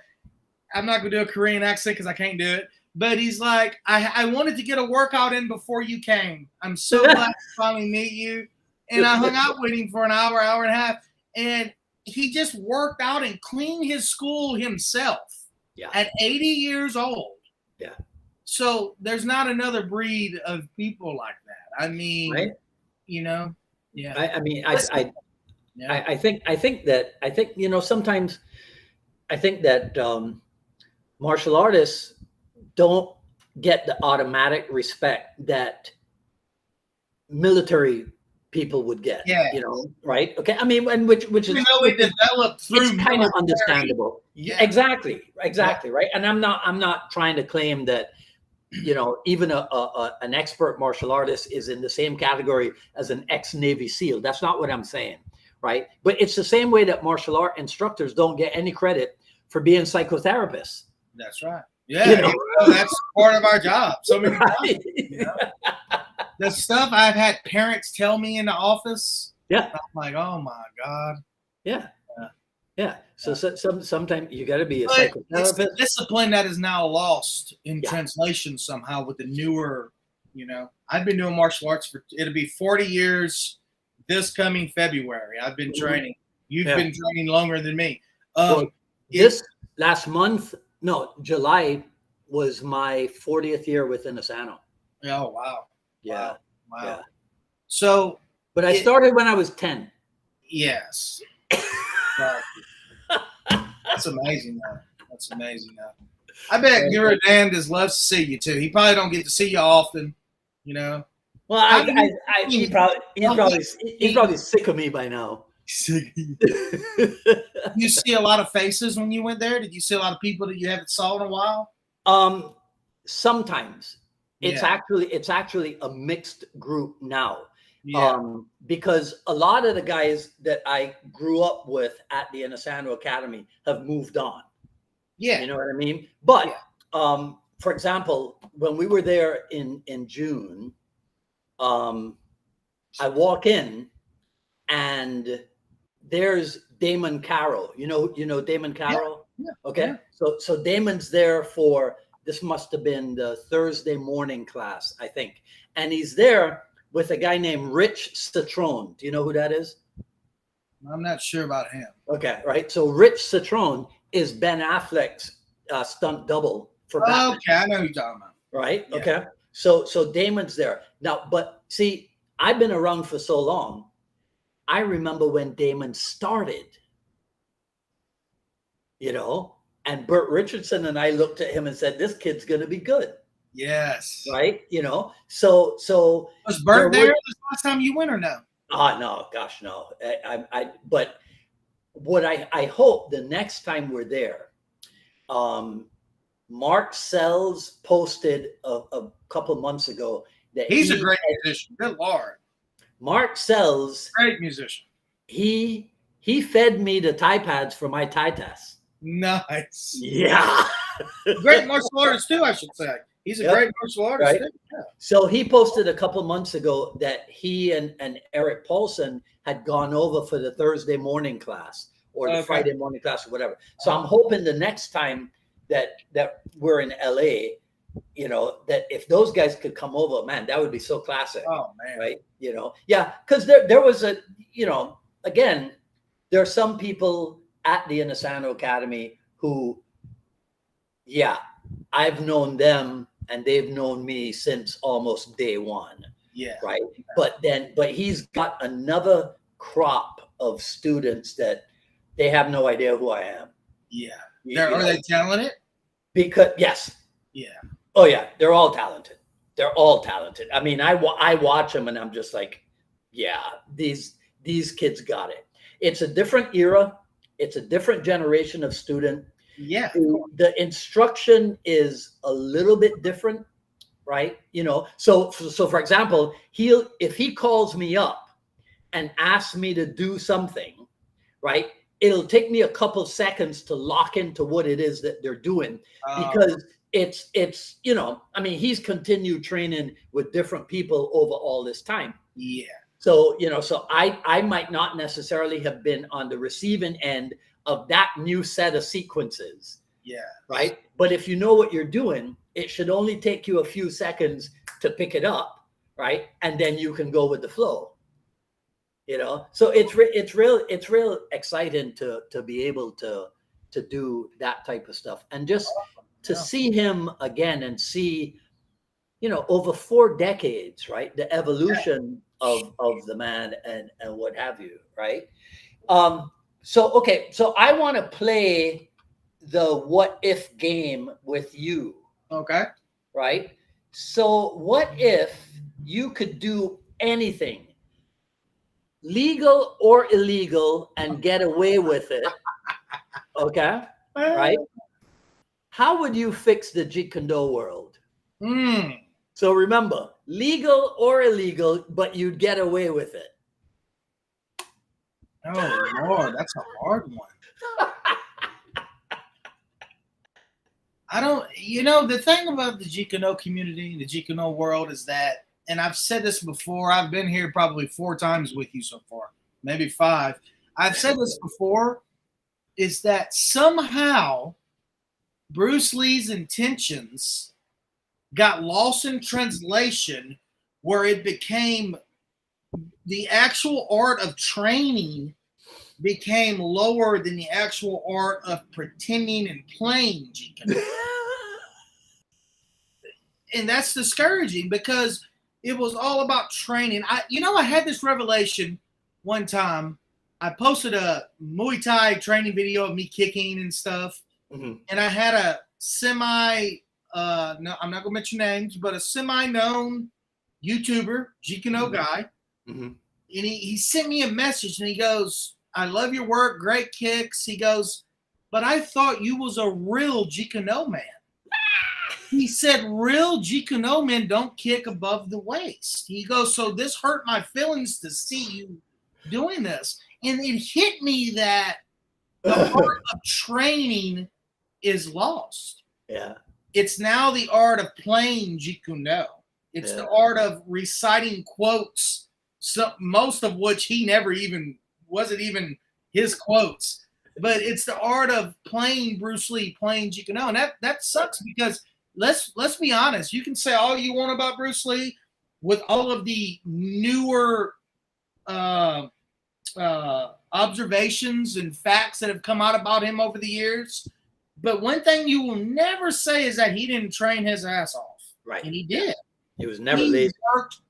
I'm not going to do a Korean accent because I can't do it. But he's like, I wanted to get a workout in before you came. I'm so glad to finally meet you. And I hung out with him for an hour and a half. And he just worked out and cleaned his school himself at 80 years old. Yeah. So there's not another breed of people like that. I mean, right? Yeah. I think that sometimes I think that martial artists don't get the automatic respect that military people would get. Right? Okay. I mean, and which is developed through, it's kind of understandable. Yeah. Exactly. Right. And I'm not trying to claim that you know, even an expert martial artist is in the same category as an ex-Navy SEAL. That's not what I'm saying, right? But it's the same way that martial art instructors don't get any credit for being psychotherapists. That's right. Yeah, You know? that's part of our job. So many Right. times, you know? The stuff I've had parents tell me in the office. Yeah. I'm like, oh my God. Yeah. Yeah. So sometimes you got to be a But it's psychotherapist. the discipline that is now lost in Yeah. translation somehow with the newer, you know. I've been doing martial arts it'll be 40 years this coming February. I've been training. You've been training longer than me. Well, this last month, no, July was my 40th year with Inasano. Oh, wow. Yeah. Wow. Yeah. So, but I started when I was 10. Yes. That's amazing, though. That's amazing, though. I bet Guru Dandas loves to see you too. He probably don't get to see you often, you know. Well, he's probably sick of me by now. You see a lot of faces when you went there? Did you see a lot of people that you haven't saw in a while? Sometimes it's actually a mixed group now. Yeah. Because a lot of the guys that I grew up with at the Inasano Academy have moved on. Yeah. You know what I mean? But for example, when we were there in June, I walk in and there's Damon Carroll. You know Damon Carroll? Yeah. Okay. Yeah. So Damon's there for, this must have been the Thursday morning class, I think. And he's there with a guy named Rich Citrone. Do you know who that is? I'm not sure about him. Okay, right. So Rich Citrone is Ben Affleck's stunt double for Batman. Okay, I know who you're talking about. Right? Yeah. Okay. So Damon's there. Now, but see, I've been around for so long. I remember when Damon started, you know, and Burt Richardson and I looked at him and said, this kid's going to be good. Yes. Right. You know, so was Burt there the last time you went or no? Oh, no, gosh, no. But what I hope the next time we're there, Mark Sells posted a couple months ago that he's a great musician. Good Lord. Mark Sells, great musician. He fed me the Thai pads for my Thai test. Nice. Yeah. Great martial artist too, I should say. He's a great martial artist. Right? Yeah. So he posted a couple months ago that he and Eric Paulson had gone over for the Thursday morning class or the Friday morning class or whatever. So I'm hoping the next time that we're in LA, you know, that if those guys could come over, man, that would be so classic. Oh man. Right. You know, yeah. Cause there was a, you know, again, there are some people at the Inasano Academy who, I've known them and they've known me since almost day one. Yeah. Right. But he's got another crop of students that they have no idea who I am. Yeah. Are they talented? Because yes. Yeah. Oh yeah. They're all talented. They're all talented. I mean, I watch them and I'm just like, yeah, these kids got it. It's a different era. It's a different generation of student. Yeah. The instruction is a little bit different, right? You know, so for example, if he calls me up and asks me to do something, right? It'll take me a couple seconds to lock into what it is that they're doing because it's, you know, I mean, he's continued training with different people over all this time. Yeah. So, you know, so I might not necessarily have been on the receiving end of that new set of sequences. Yeah. Right. But if you know what you're doing, it should only take you a few seconds to pick it up. Right. And then you can go with the flow. You know, so it's real exciting to be able to do that type of stuff and just to see him again and see, you know, over 4 decades, right? The evolution of the man and what have you. Right. So I want to play the what if game with you. Okay. Right. So what if you could do anything, legal or illegal, and get away with it? Okay. Right. How would you fix the Jeet Kune Do world? Mm. So remember, legal or illegal, but you'd get away with it. Oh Lord, that's a hard one. I don't, the thing about the Jeet Kune Do community, the Jeet Kune Do world is that, and I've said this before, I've been here probably 4 times with you so far, maybe 5. I've said this before, is that somehow Bruce Lee's intentions got lost in translation where it became the actual art of training became lower than the actual art of pretending and playing Jeet Kune Do. And that's discouraging because it was all about training. I had this revelation one time. I posted a Muay Thai training video of me kicking and stuff. Mm-hmm. And I had a no, I'm not gonna mention names, but a semi-known YouTuber, Jeet Kune Do guy. Mm-hmm. And he sent me a message and he goes, "I love your work, great kicks." He goes, "But I thought you was a real Jeet Kune Do man." He said, "Real Jeet Kune Do men don't kick above the waist." He goes, "So this hurt my feelings to see you doing this." And it hit me that the art of training is lost. Yeah. It's now the art of playing Jeet Kune Do. It's the art of reciting quotes, most of which he never even, wasn't even his quotes. But it's the art of playing Bruce Lee, playing Jeet Kune Do. And that sucks because let's be honest. You can say all you want about Bruce Lee with all of the newer observations and facts that have come out about him over the years. But one thing you will never say is that he didn't train his ass off. Right. And he did. He was never lazy. He worked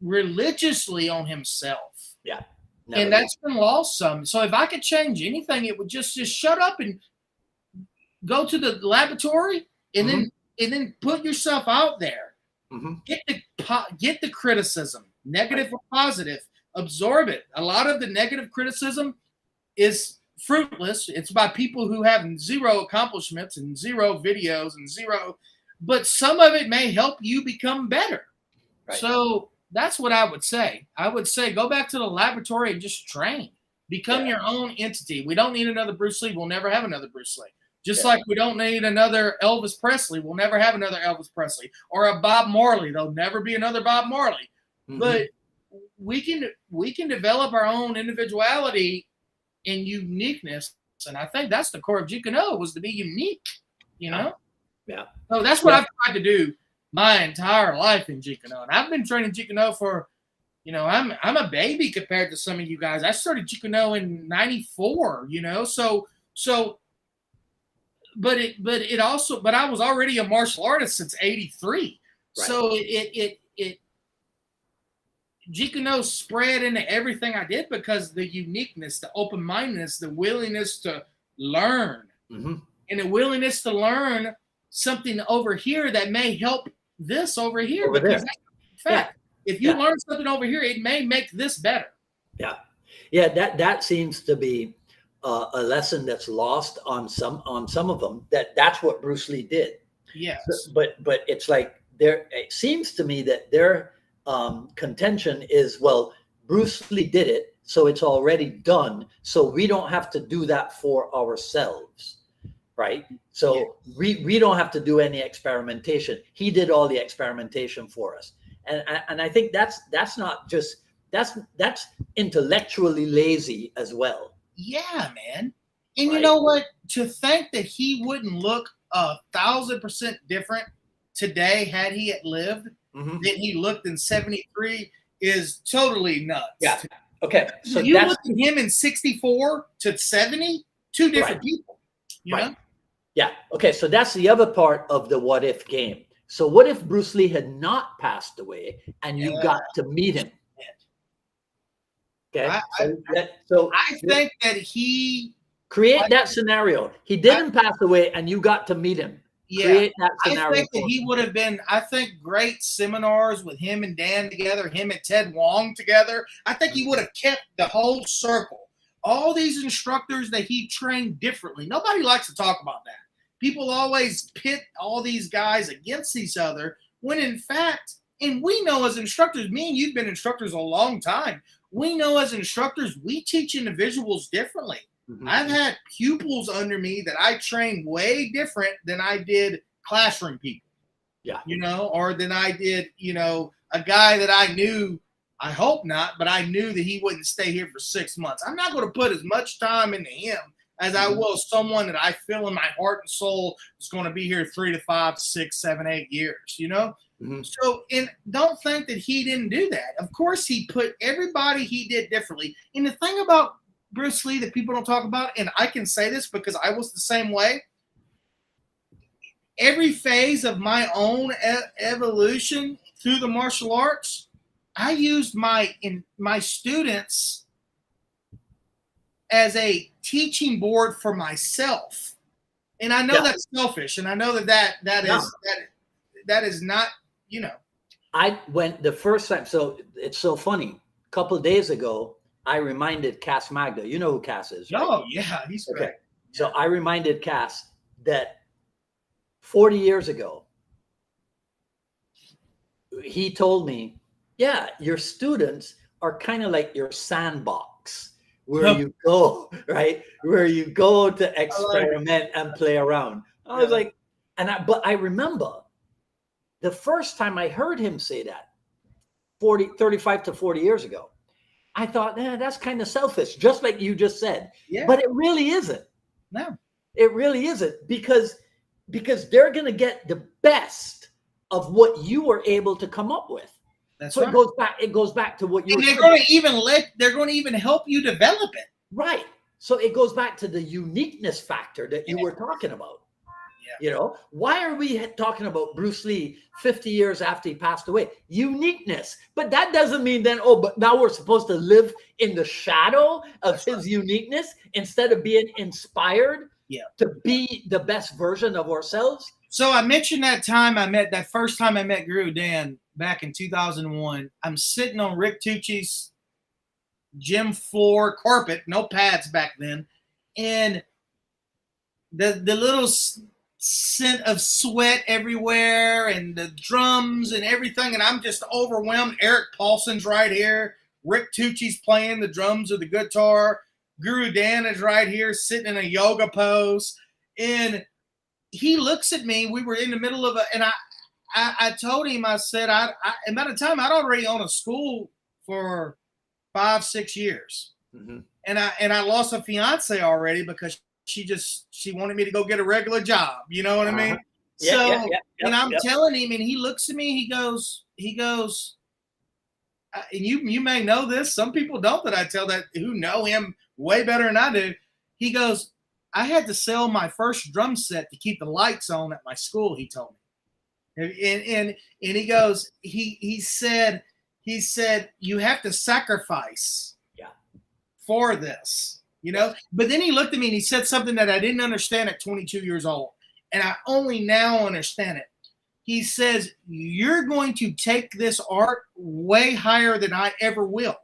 religiously on himself. Yeah. And that's been lost some. So if I could change anything, it would just shut up and go to the laboratory and then put yourself out there. Mm-hmm. Get the criticism, negative or positive. Absorb it. A lot of the negative criticism is fruitless. It's by people who have 0 accomplishments and 0 videos and 0, but some of it may help you become better. Right. So that's what I would say. I would say go back to the laboratory and just train. Become your own entity. We don't need another Bruce Lee. We'll never have another Bruce Lee. Just like we don't need another Elvis Presley. We'll never have another Elvis Presley. Or a Bob Marley. There'll never be another Bob Marley. Mm-hmm. But we can develop our own individuality and uniqueness, and I think that's the core of Jeet Kune Do, was to be unique, Yeah. So that's what I've tried to do my entire life in Jeet Kune Do, and I've been training Jeet Kune Do for, I'm a baby compared to some of you guys. I started Jeet Kune Do in '94, but I was already a martial artist since '83, right. So it Jeet Kune Do spread into everything I did because the uniqueness, the open-mindedness, the willingness to learn, and the willingness to learn something over here that may help this over here. Because that's a fact. If you learn something over here, it may make this better. Yeah. That seems to be a lesson that's lost on some of them. That's what Bruce Lee did. Yes. But it's like it seems to me that their contention is, well, Bruce Lee did it, so it's already done, so we don't have to do that for ourselves, right? So we don't have to do any experimentation. He did all the experimentation for us, and I think that's not just that's intellectually lazy as well. Yeah, man. And you know what? To think that he wouldn't look 1,000% different today had he had lived than he looked in '73 is totally nuts. Yeah. Okay. So you look at him in '64 to '70, 2 different people. You know? Yeah. Okay. So that's the other part of the what if game. So what if Bruce Lee had not passed away and you got to meet him? Okay. I think that he create that scenario. He didn't pass away and you got to meet him. Create that scenario. I think that he would have been, great seminars with him and Dan together, him and Ted Wong together. I think he would have kept the whole circle. All these instructors that he trained differently. Nobody likes to talk about that. People always pit all these guys against each other when in fact, and we know as instructors, me and you've been instructors a long time. We know as instructors, we teach individuals differently. Mm-hmm. I've had pupils under me that I trained way different than I did classroom people. Yeah. You know, or than I did, you know, a guy that I knew, I hope not, but I knew that he wouldn't stay here for 6 months. I'm not going to put as much time into him as I will someone that I feel in my heart and soul is going to be here 3 to 5, 6, 7, 8 years, you know? Mm-hmm. So, and don't think that he didn't do that. Of course, he put everybody he did differently. And the thing about Bruce Lee that people don't talk about, and I can say this because I was the same way, every phase of my own evolution through the martial arts, I used my students as a teaching board for myself. And I know that's selfish, and I know that is not, you know. I went the first time, so it's so funny. A couple of days ago, I reminded Cass Magda. You know who Cass is, right? Oh, yeah, he's great. Okay. So I reminded Cass that 40 years ago, he told me, yeah, your students are kind of like your sandbox where you go, right? Where you go to experiment and play around. I was like, but I remember the first time I heard him say that 35 to 40 years ago, I thought, that's kind of selfish, just like you just said. Yeah. But it really isn't. No. It really isn't, because they're going to get the best of what you were able to come up with. That's so right. It goes back to what you. And they're going to even help you develop it. Right. So it goes back to the uniqueness factor that you were talking about. Yeah. You know, why are we talking about Bruce Lee 50 years after he passed away? Uniqueness. But that doesn't mean then, but now we're supposed to live in the shadow of his uniqueness instead of being inspired to be the best version of ourselves. So I mentioned that first time I met Guru Dan back in 2001. I'm sitting on Rick Tucci's gym floor carpet, no pads back then, and the little scent of sweat everywhere and the drums and everything, and I'm just overwhelmed. Eric Paulson's right here. Rick Tucci's playing the drums or the guitar. Guru Dan is right here sitting in a yoga pose, and he looks at me. We were in the middle of and I told him, I said, and by the time I'd already owned a school for 5-6 years. Mm-hmm. And I lost a fiance already because she wanted me to go get a regular job. You know what I mean? And I'm telling him, and he looks at me, he goes, and you may know this, some people don't, that I tell that who know him way better than I do. He goes, I had to sell my first drum set to keep the lights on at my school, he told me. And he goes, he said, you have to sacrifice for this, you know? But then he looked at me and he said something that I didn't understand at 22 years old. And I only now understand it. He says, you're going to take this art way higher than I ever will.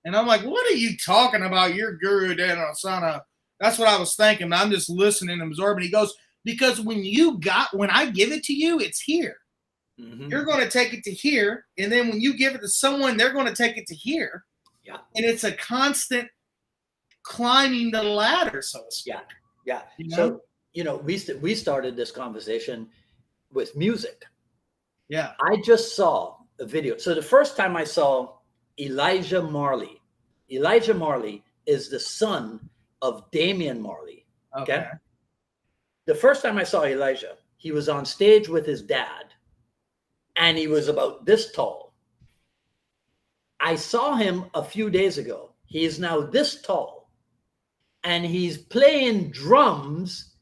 And I'm like, what are you talking about? You're Guru Dan Osana. That's what I was thinking. I'm just listening and absorbing. He goes, because when I give it to you, it's here. Mm-hmm. You're going to take it to here. And then when you give it to someone, they're going to take it to here. Yeah. And it's a constant climbing the ladder, so to speak. Yeah. So, we started this conversation with music. Yeah. I just saw a video. So the first time I saw Elijah Marley is the son of Damian Marley. Okay. The first time I saw Elijah, he was on stage with his dad, and he was about this tall. I saw him a few days ago. He is now this tall, and he's playing drums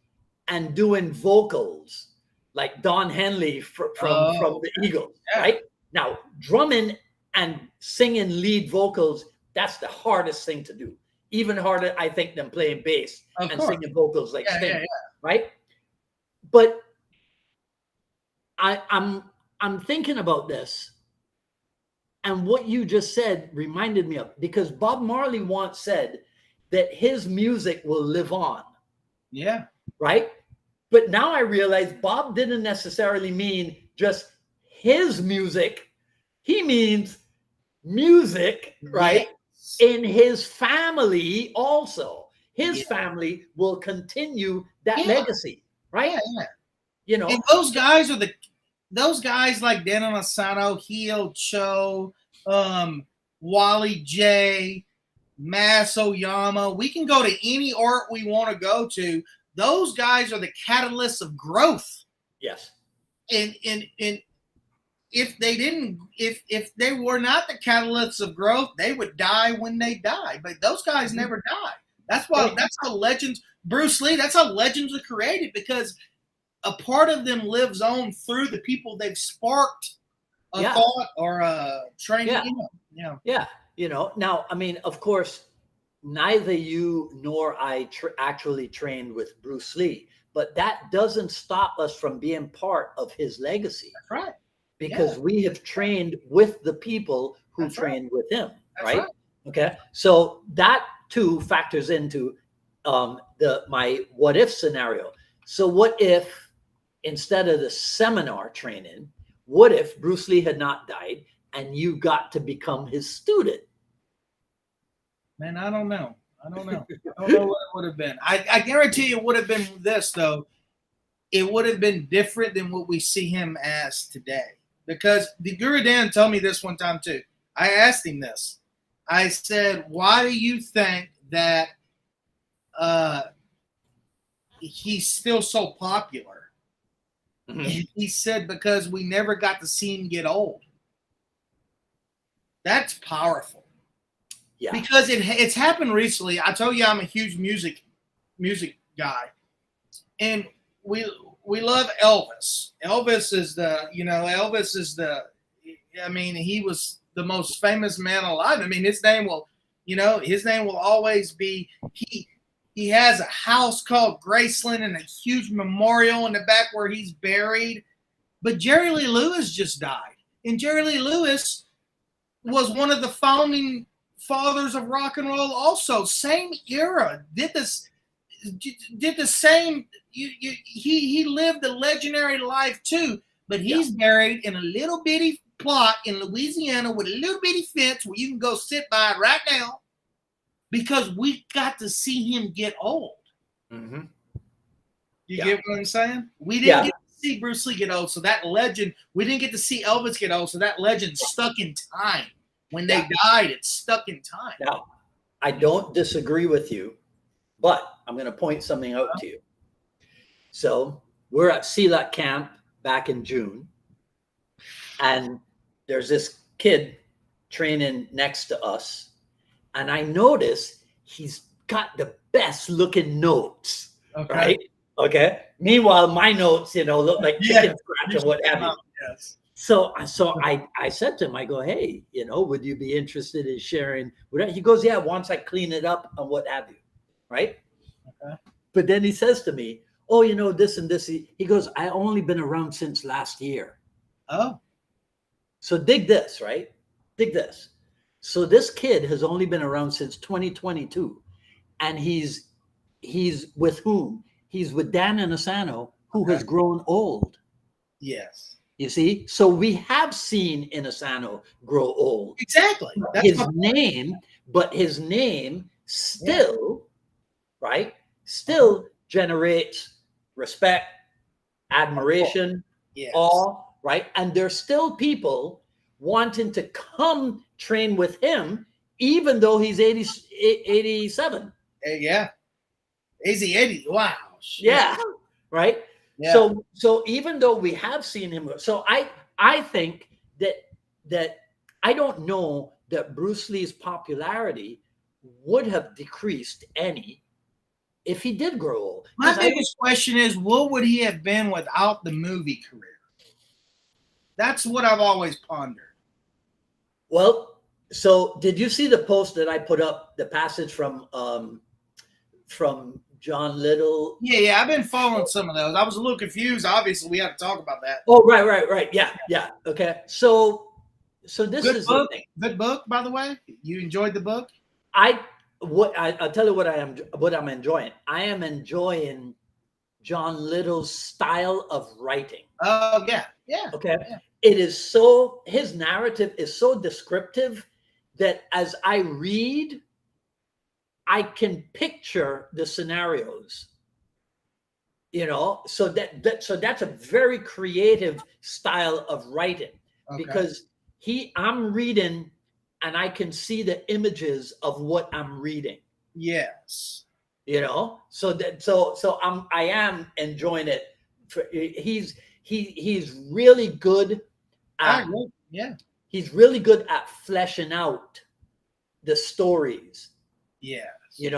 and doing vocals like Don Henley from the Eagles, right? Now, drumming and singing lead vocals, that's the hardest thing to do. Even harder, I think, than playing bass and singing vocals like Sting, right? But I'm thinking about this, and what you just said reminded me of, because Bob Marley once said that his music will live on. Yeah. Right? But now I realize Bob didn't necessarily mean just his music, he means music, right? Yes. In his family also. His Yeah. family will continue that Yeah. legacy, right? Yeah, yeah. You know, And those guys like Dan Asano, Hio Cho, Wally J, Mas Oyama. We can go to any art we want to go to. Those guys are the catalysts of growth. yes. And if they didn't, if they were not the catalysts of growth, they would die when they die. But those guys never die. That's why. Right. That's how legends. Bruce Lee. That's how legends are created, because a part of them lives on through the people they've sparked a thought or a training. Yeah. Yeah. You know. Now, I mean, of course, neither you nor I actually trained with Bruce Lee, but that doesn't stop us from being part of his legacy. That's right. Because we have trained with the people who trained with him, right? Right. Okay, so that too factors into my what if scenario. So what if instead of the seminar training, what if Bruce Lee had not died and you got to become his student? Man, I don't know. I don't know what it would have been. I guarantee you it would have been this, though. It would have been different than what we see him as today. Because the Guru Dan told me this one time too. I asked him this. I said, why do you think that he's still so popular? Mm-hmm. And he said, because we never got to see him get old. That's powerful. Yeah. Because it's happened recently. I told you I'm a huge music guy. And we love Elvis. Elvis is I mean, he was the most famous man alive. I mean, his name will always be, he has a house called Graceland and a huge memorial in the back where he's buried. But Jerry Lee Lewis just died. And Jerry Lee Lewis was one of the founding fathers of rock and roll also. Same era. Did the same. He lived a legendary life too, but he's buried in a little bitty plot in Louisiana with a little bitty fence where you can go sit by it right now, because we got to see him get old. Mm-hmm. You get what I'm saying? We didn't get to see Bruce Lee get old, so that legend. We didn't get to see Elvis get old, so that legend stuck in time. When they died, it's stuck in time. Now, I don't disagree with you, but I'm going to point something out to you. So we're at Silat camp back in June, and there's this kid training next to us, and I notice he's got the best looking notes, right? Okay. Meanwhile, my notes, look like chicken scratch and what have you. Yes. So I said to him, I go, hey, would you be interested in sharing? He goes, yeah, once I clean it up and what have you, right? Okay. But then he says to me, oh, this and this. He goes, I only been around since last year. Oh. So dig this, right? Dig this. So this kid has only been around since 2022. And he's with whom? He's with Dan and Asano, who has grown old. Yes. You see? So we have seen Asano grow old. Exactly. That's his name still, right? Still generates respect, admiration, awe, right? And there's still people wanting to come train with him, even though he's 87. Yeah. Easy 80. Wow. Shit. Yeah. Right. Yeah. So even though we have seen him, so I think that I don't know that Bruce Lee's popularity would have decreased any if he did grow old. My biggest question is, what would he have been without the movie career? That's what I've always pondered. Well, so did you see the post that I put up, the passage from John Little? Yeah. I've been following some of those. I was a little confused. Obviously, we have to talk about that. Oh, right. Yeah. Okay. So this is book. the thing. Good book, by the way. You enjoyed the book? I'll tell you what I'm enjoying. I am enjoying John Little's style of writing. Oh, yeah. Okay. Yeah. it is so, his narrative is so descriptive that as I read, I can picture the scenarios, so that's a very creative style of writing, because I'm reading and I can see the images of what I'm reading. Yes. I am enjoying it. He's really good I at agree. Yeah. he's really good at fleshing out the stories, Yes. and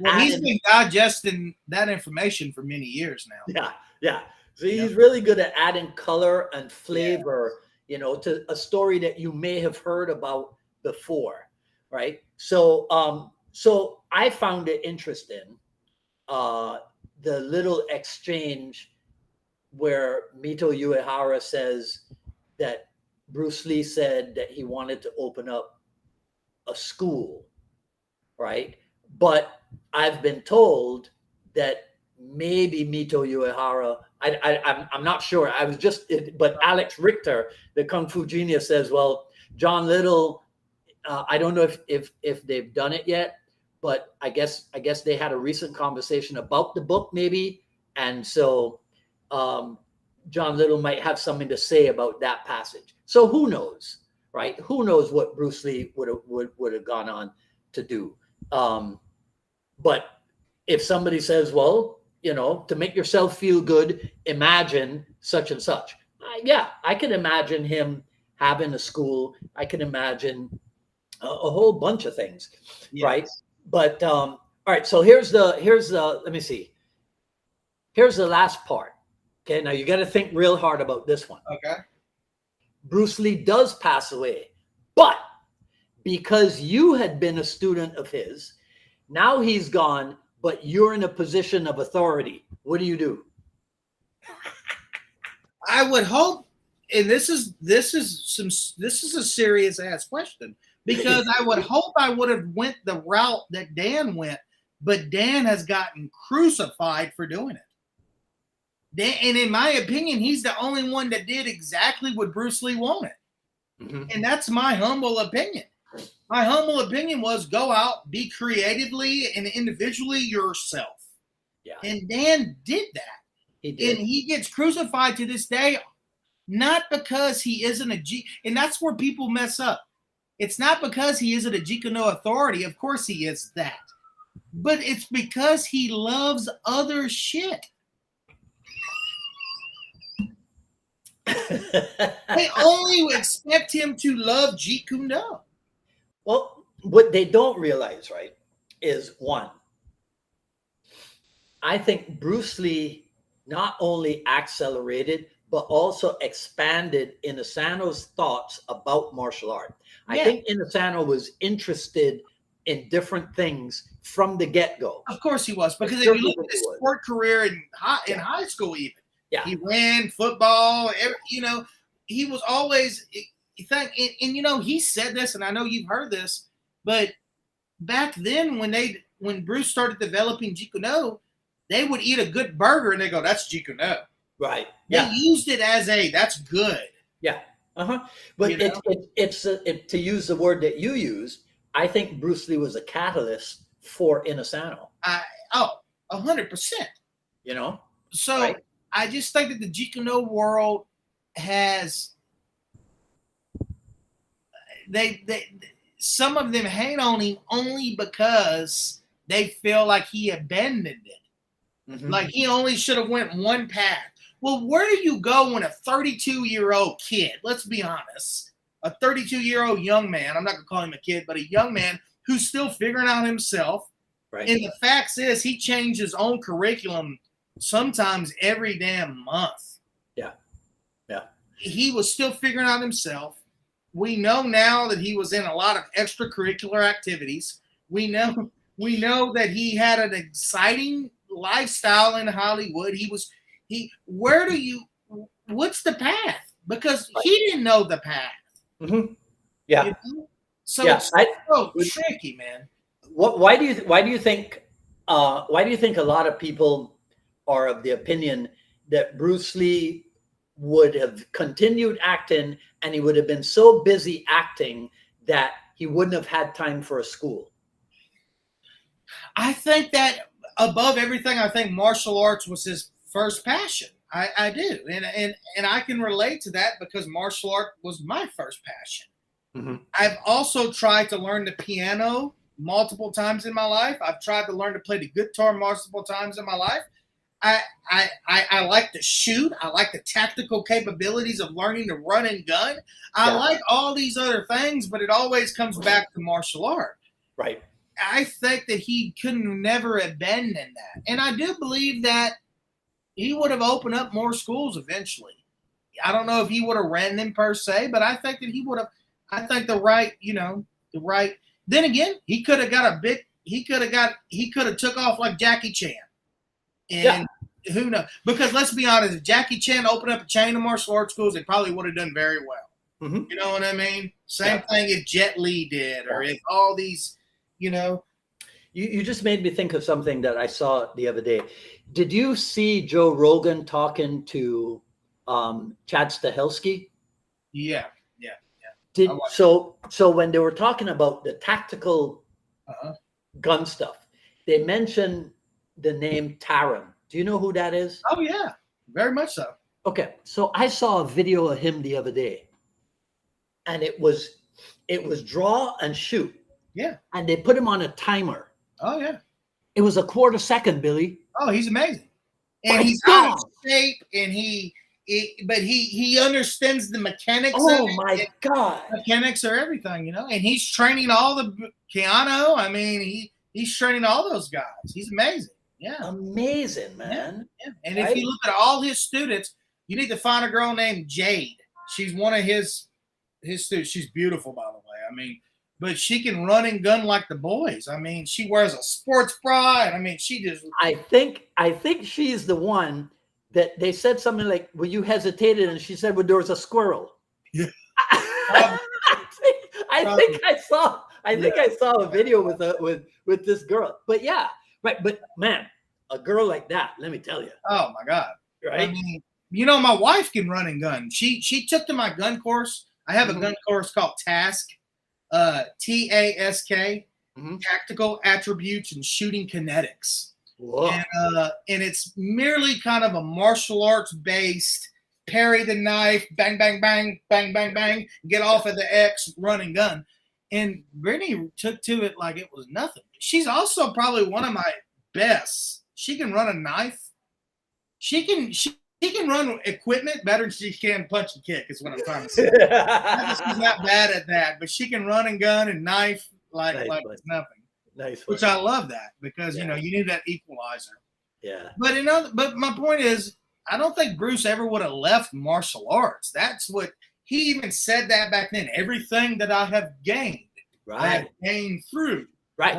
Well, he's adding. been digesting that information for many years now. Yeah. So he's really good at adding color and flavor, to a story that you may have heard about before, right? So I found it interesting, the little exchange where Mito Uehara says that Bruce Lee said that he wanted to open up a school, right? But I've been told that maybe Mito Uehara, I'm not sure. But Alex Richter, the Kung Fu genius, says, well, John Little, I don't know if they've done it yet, but I guess they had a recent conversation about the book, maybe, and so John Little might have something to say about that passage. So who knows, right? Who knows what Bruce Lee would have gone on to do? But if somebody says, well, to make yourself feel good, imagine such and such. I can imagine him having a school. I can imagine a whole bunch of things, right? But all right. So here's the let me see. Here's the last part. Okay, now you got to think real hard about this one. Okay. Bruce Lee does pass away, but because you had been a student of his, now he's gone, but you're in a position of authority. What do? I would hope, and this is a serious ass question, because I would hope I would have went the route that Dan went, but Dan has gotten crucified for doing it. And in my opinion, he's the only one that did exactly what Bruce Lee wanted. Mm-hmm. And that's my humble opinion. My humble opinion was go out, be creatively and individually yourself. Yeah. And Dan did that. He did. And he gets crucified to this day, not because he isn't and that's where people mess up. It's not because he isn't a Jeet Kune Do authority. Of course he is that. But it's because he loves other shit. They only expect him to love Jeet Kune Do. Well, what they don't realize, right, is one, I think Bruce Lee not only accelerated, but also expanded Inosanto's thoughts about martial art. Yeah. I think Inosanto was interested in different things from the get-go. Of course he was, because if you look at his sport career in high school even, he ran football, he was always, and he said this, and I know you've heard this, but back then when Bruce started developing Jeet Kune Do, they would eat a good burger and they go, that's Jeet Kune Do. Right. They used it as that's good. Yeah. Uh-huh. But it's to use the word that you use, I think Bruce Lee was a catalyst for Inosanto. 100%. So right? I just think that the Jeet Kune Do world has some of them hate on him only because they feel like he abandoned it. Mm-hmm. Like he only should have went one path. Well, where do you go when a 32-year-old kid, let's be honest, a 32-year-old young man, I'm not going to call him a kid, but a young man who's still figuring out himself. Right. And the fact is he changed his own curriculum sometimes every damn month. Yeah. Yeah. He was still figuring out himself. We know now that he was in a lot of extracurricular activities. We know that he had an exciting lifestyle in Hollywood. What's the path? Because he didn't know the path. Mm-hmm. Yeah. So it's so tricky, man. Why do you think a lot of people are of the opinion that Bruce Lee would have continued acting, and he would have been so busy acting that he wouldn't have had time for a school? I think that above everything, I think martial arts was his first passion. I do, and I can relate to that because martial art was my first passion. Mm-hmm. I've also tried to learn the piano multiple times in my life. I've tried to learn to play the guitar multiple times in my life. I like to shoot. I like the tactical capabilities of learning to run and gun. I like all these other things, but it always comes back to martial art. Right. I think that he couldn't never abandon that. And I do believe that he would have opened up more schools eventually. I don't know if he would have ran them per se, but I think that he would have. I think the right. Then again, he could have got he could have took off like Jackie Chan. And who knows? Because let's be honest, if Jackie Chan opened up a chain of martial arts schools, they probably would have done very well. Mm-hmm. You know what I mean? Same thing if Jet Li did, or if all these, You just made me think of something that I saw the other day. Did you see Joe Rogan talking to Chad Stahelski? Yeah. So when they were talking about the tactical gun stuff, they mentioned the name Taran. Do you know who that is? Oh yeah, very much so. Okay, so I saw a video of him the other day, and it was draw and shoot. Yeah. And they put him on a timer. Oh yeah. It was a quarter second, Billy. Oh, he's amazing, and he's out of shape, and but he understands the mechanics. Oh my God! Mechanics are everything, and he's training all the Keanu. I mean, he's training all those guys. He's amazing. Yeah, amazing, man. Yeah. And if you look at all his students, you need to find a girl named Jade. She's one of his students. She's beautiful, by the way. I mean, but she can run and gun like the boys. I mean, she wears a sports bra. And I mean, she just. I think she's the one that they said something like, "Well, you hesitated," and she said, "Well, there was a squirrel." Yeah. I think I saw a video with this girl. But yeah, right. But man, a girl like that, let me tell you. Oh my God! Right. I mean, my wife can run and gun. She took to my gun course. I have a gun course called TASK. TASK, Tactical Attributes and Shooting Kinetics. Whoa. And it's merely kind of a martial arts based parry the knife, bang, bang, bang, bang, bang, bang, get off of the X, run and gun. And Brittany took to it like it was nothing. She's also probably one of my best. She can run a knife. She can run equipment better than she can punch and kick, is what I'm trying to say. She's not bad at that, but she can run and gun and knife like it's nothing. Nice. Which I love that because, you need that equalizer. Yeah. But my point is, I don't think Bruce ever would have left martial arts. That's what he even said that back then. Everything that I have gained, I have gained through. Right.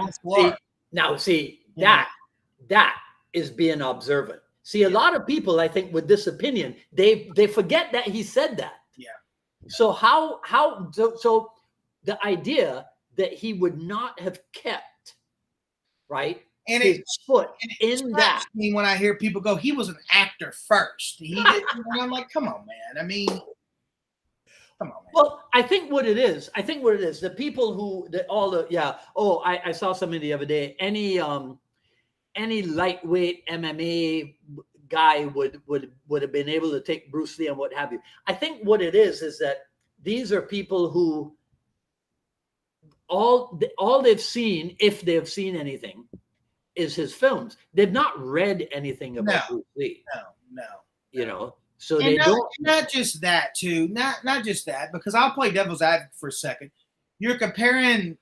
That is being observant. See, a lot of people, I think, with this opinion, they forget that he said that. Yeah. So so the idea that he would not have kept, right, and his foot in that. Me when I hear people go, he was an actor first. He did, and I'm like, come on, man. I mean, come on, man. Well, I think what it is, the people who, I saw something the other day. Any lightweight MMA guy would have been able to take Bruce Lee and what have you. I think what it is that these are people who all they've seen, if they've seen anything, is his films. They've not read anything about Bruce Lee. No. So and they don't. Not just that, too. Not just that, because I'll play devil's advocate for a second. You're comparing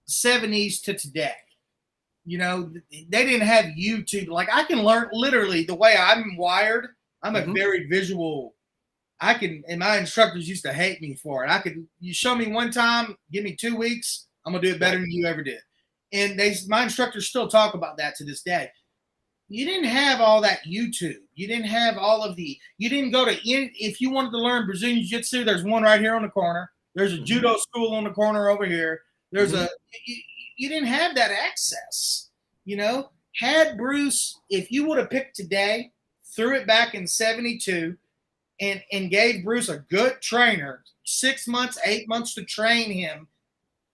70s to today. They didn't have YouTube. Like, I can learn literally the way I'm wired. I'm a very visual. And my instructors used to hate me for it. You show me one time, give me 2 weeks, I'm going to do it better than you ever did. And my instructors still talk about that to this day. You didn't have all that YouTube. You didn't have you didn't go to, if you wanted to learn Brazilian Jiu-Jitsu, there's one right here on the corner. There's a judo school on the corner over here. There's you didn't have that access, Had Bruce, if you would have picked today, threw it back in 72, and gave Bruce a good trainer, 6 months, 8 months to train him,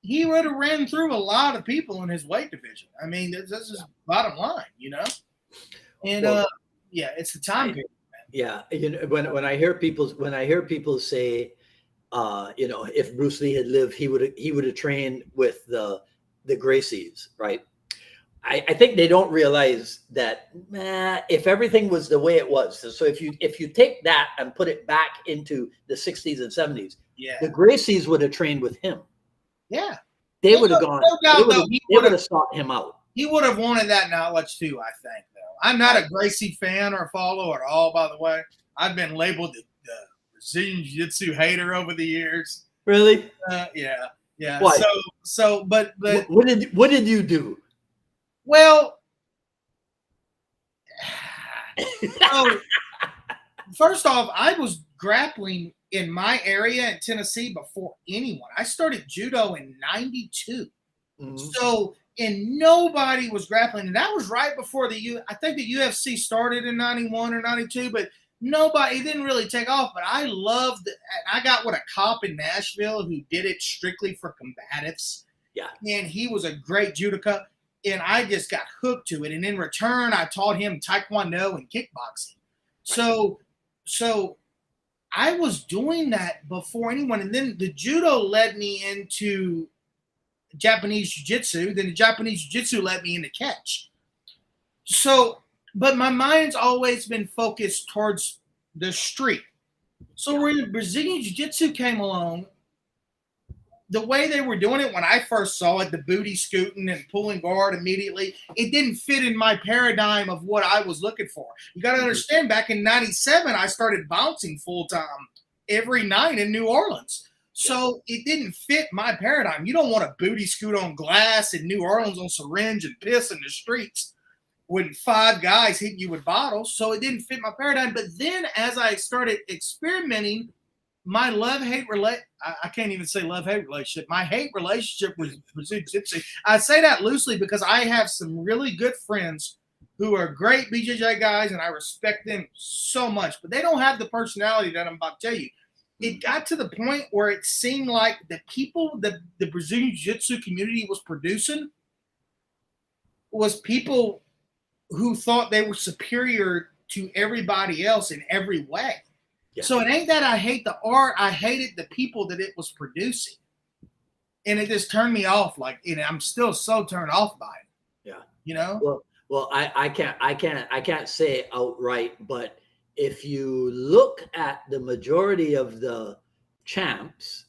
he would have ran through a lot of people in his weight division. I mean, this is bottom line, you know? And yeah, it's the time period. Yeah, you know, when I hear people say, you know, if Bruce Lee had lived, he would have trained with the Gracies, right? I think they don't realize that if everything was the way it was, so if you take that and put it back into the 60s and 70s, the Gracies would have trained with him. Yeah, they would have gone. No doubt, they would have sought him out. He would have wanted that knowledge too, I think. Though I'm not a Gracie fan or follower at all. By the way, I've been labeled the Brazilian Jiu-Jitsu hater over the years. Really? Yeah. Why? But what did you do? Well, so first off, I was grappling in my area in Tennessee before anyone. I started judo in '92. Mm-hmm. So, and nobody was grappling. And that was right before I think the UFC started in '91 or '92, but it didn't really take off. But I loved it. I got with a cop in Nashville who did it strictly for combatives. Yeah. And he was a great judoka. And I just got hooked to it. And in return, I taught him Taekwondo and kickboxing. So I was doing that before anyone. And then the judo led me into Japanese jiu-jitsu. Then the Japanese jiu-jitsu led me into catch. So, but my mind's always been focused towards the street. So when Brazilian jiu-jitsu came along, the way they were doing it when I first saw it, the booty scooting and pulling guard immediately, it didn't fit in my paradigm of what I was looking for. You got to understand, back in '97, I started bouncing full-time every night in New Orleans. So it didn't fit my paradigm. You don't want to booty scoot on glass in New Orleans on syringe and piss in the streets when 5 guys hit you with bottles. So it didn't fit my paradigm. But then as I started experimenting, my love-hate I can't even say love-hate relationship. My hate relationship with jiu-jitsu. I say that loosely because I have some really good friends who are great BJJ guys, and I respect them so much. But they don't have the personality that I'm about to tell you. It got to the point where it seemed like the people that the Brazilian jiu-jitsu community was producing was people who thought they were superior to everybody else in every way. Yeah. So it ain't that I hate the art. I hated the people that it was producing. And it just turned me off. Like, you know, I'm still so turned off by it. Yeah. You know? Well, I can't say outright, but if you look at the majority of the champs,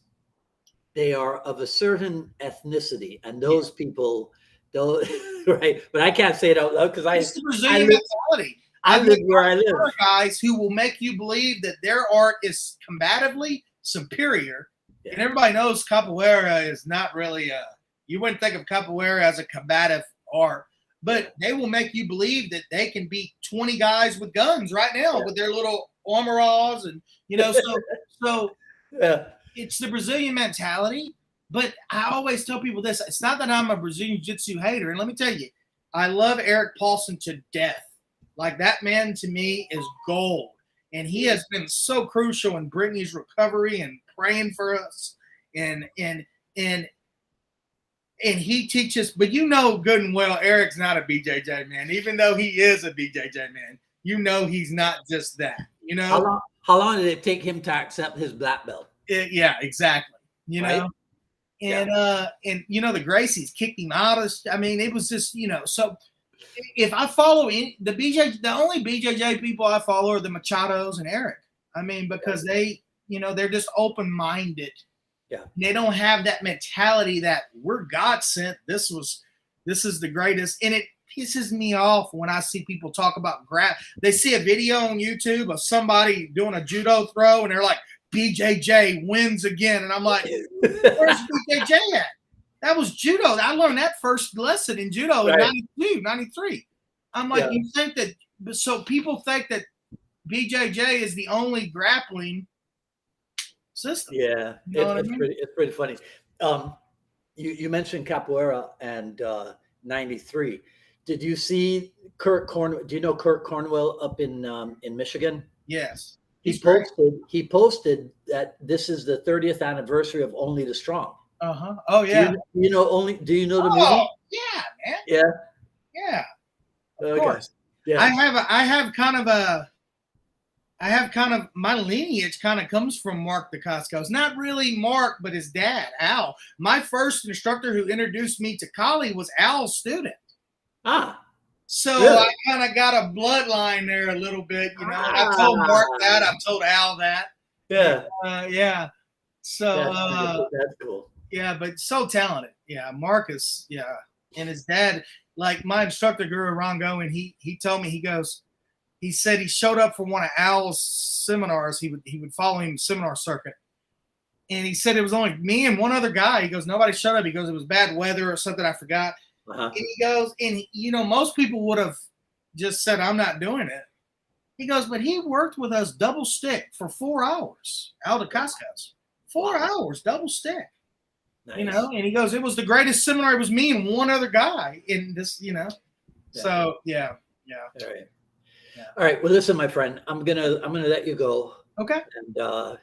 they are of a certain ethnicity. And those people, right? But I can't say it out loud because it's the Brazilian mentality. I live where I live. Guys who will make you believe that their art is combatively superior. Yeah. And everybody knows capoeira is not really you wouldn't think of capoeira as a combative art, but they will make you believe that they can beat 20 guys with guns right now with their little armorals and, you know, so it's the Brazilian mentality. But I always tell people this. It's not that I'm a Brazilian jiu-jitsu hater. And let me tell you, I love Eric Paulson to death. Like, that man to me is gold. And he has been so crucial in Brittany's recovery and praying for us. And he teaches, but you know good and well Eric's not a BJJ man. Even though he is a BJJ man, you know he's not just that. You know? How long did it take him to accept his black belt? Yeah, exactly. You know? And you know, the Gracies kicked him out of, I mean, it was just, you know, so if I follow the only BJJ people I follow are the Machados and Eric. I mean, because they, you know, they're just open-minded. Yeah. They don't have that mentality that we're God sent. This is the greatest. And it pisses me off when I see people talk about they see a video on YouTube of somebody doing a judo throw and they're like, BJJ wins again. And I'm like, where's BJJ at? That was judo. I learned that first lesson in judo in 92, 93. I'm like, you think that, so people think that BJJ is the only grappling system. Yeah, you know it's pretty funny. You mentioned capoeira and 93. Did you see Kurt Cornwell? Do you know Kurt Cornwell up in Michigan? Yes. great. He posted that this is the 30th anniversary of Only the Strong. Oh yeah. Do you know the Oh movie? yeah, man. Yeah. Yeah. Of Okay. course. Yeah. I have kind of my lineage kind of comes from Mark Dacascos. Not really Mark, but his dad, Al. My first instructor who introduced me to Kali was Al's student. Ah. So Really? I kind of got a bloodline there a little bit, you know. Ah. I've told Mark that. I've told Al that. Yeah. Yeah. So That's cool. yeah, but so talented. Yeah, Marcus. Yeah, and his dad, like my instructor Guru Rango, and he told me he said he showed up for one of Al's seminars. He would follow him seminar circuit, and he said it was only me and one other guy. He goes, nobody showed up. He goes, it was bad weather or something I forgot. And he goes, and most people would have just said, I'm not doing it. He goes, but he worked with us double stick for 4 hours. Al Dacascos, 4 hours double stick. Nice. And he goes, it was the greatest seminar. It was me and one other guy in this, So yeah. All right. Yeah. All right. Well, listen, my friend, I'm gonna let you go. Okay. And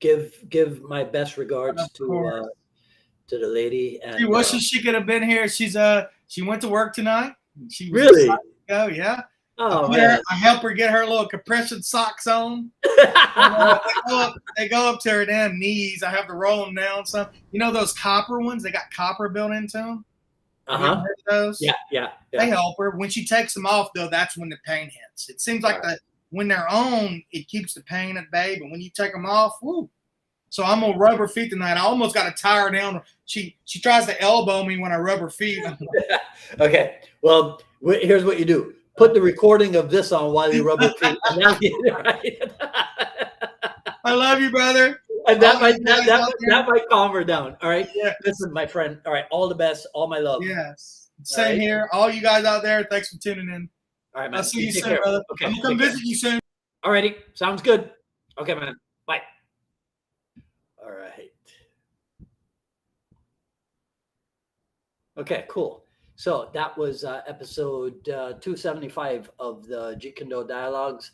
give my best regards to the lady. And she wishes she could have been here. She went to work tonight. She was really? Oh yeah. Oh man. I help her get her little compression socks on. They go up to her damn knees. I have to roll them down some. Those copper ones? They got copper built into them. Uh-huh. Those? Yeah. They help her. When she takes them off, though, that's when the pain hits. It seems like when they're on, it keeps the pain at bay. But when you take them off, whoo. So I'm gonna rub her feet tonight. I almost got to tie her down. She tries to elbow me when I rub her feet. Okay. Well, here's what you do. Put the recording of this on while you rub your feet. And that'll get it right. I love you, brother. And that might calm her down. All right. Yeah. Listen, my friend. All right. All the best. All my love. Yes. Same here. All you guys out there, thanks for tuning in. All right, man. I'll see you soon, brother. Okay. I'm gonna come visit you soon. All righty. Sounds good. Okay, man. Bye. All right. Okay, cool. So that was episode 275 of the Jeet Kune Do Dialogues.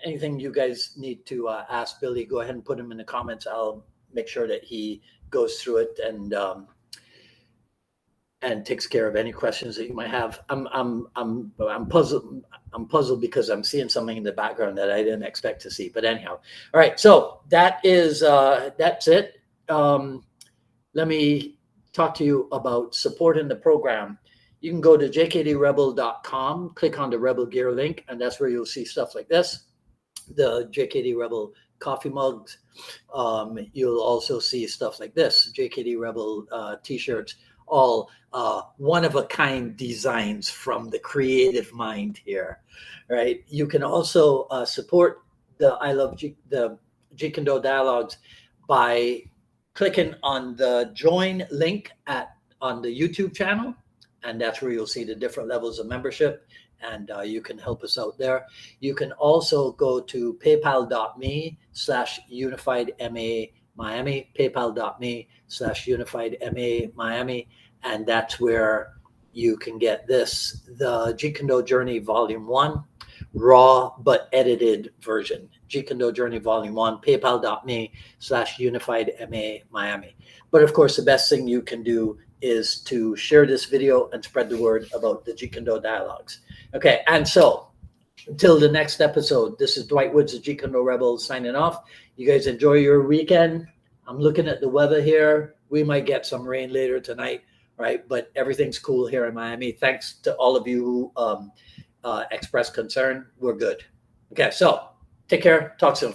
Anything you guys need to ask Billy, go ahead and put them in the comments. I'll make sure that he goes through it and takes care of any questions that you might have. I'm puzzled. I'm puzzled because I'm seeing something in the background that I didn't expect to see. But anyhow, all right. So that's it. Let me talk to you about supporting the program. You can go to jkdrebel.com, click on the Rebel Gear link, and that's where you'll see stuff like this, the JKD Rebel coffee mugs. You'll also see stuff like this, JKD Rebel t-shirts, all one-of-a-kind designs from the creative mind here, right? You can also support the the Jeet Kune Do Dialogues by clicking on the join link on the YouTube channel, and that's where you'll see the different levels of membership, and you can help us out there. You can also go to paypal.me/unifiedma Miami, paypal.me/unifiedma Miami, and that's where you can get this, the Jeet Kune Do Journey Volume 1, raw but edited version. Jeet Kune Do Journey Volume 1, paypal.me/unifiedma Miami. But of course, the best thing you can do is to share this video and spread the word about the Jeet Kune Do Dialogues. Okay, and so until the next episode, this is Dwight Woods, the Jeet Kune Do Rebel, signing off. You guys enjoy your weekend. I'm looking at the weather here. We might get some rain later tonight, right? But everything's cool here in Miami. Thanks to all of you who expressed concern. We're good. Okay, so take care. Talk soon.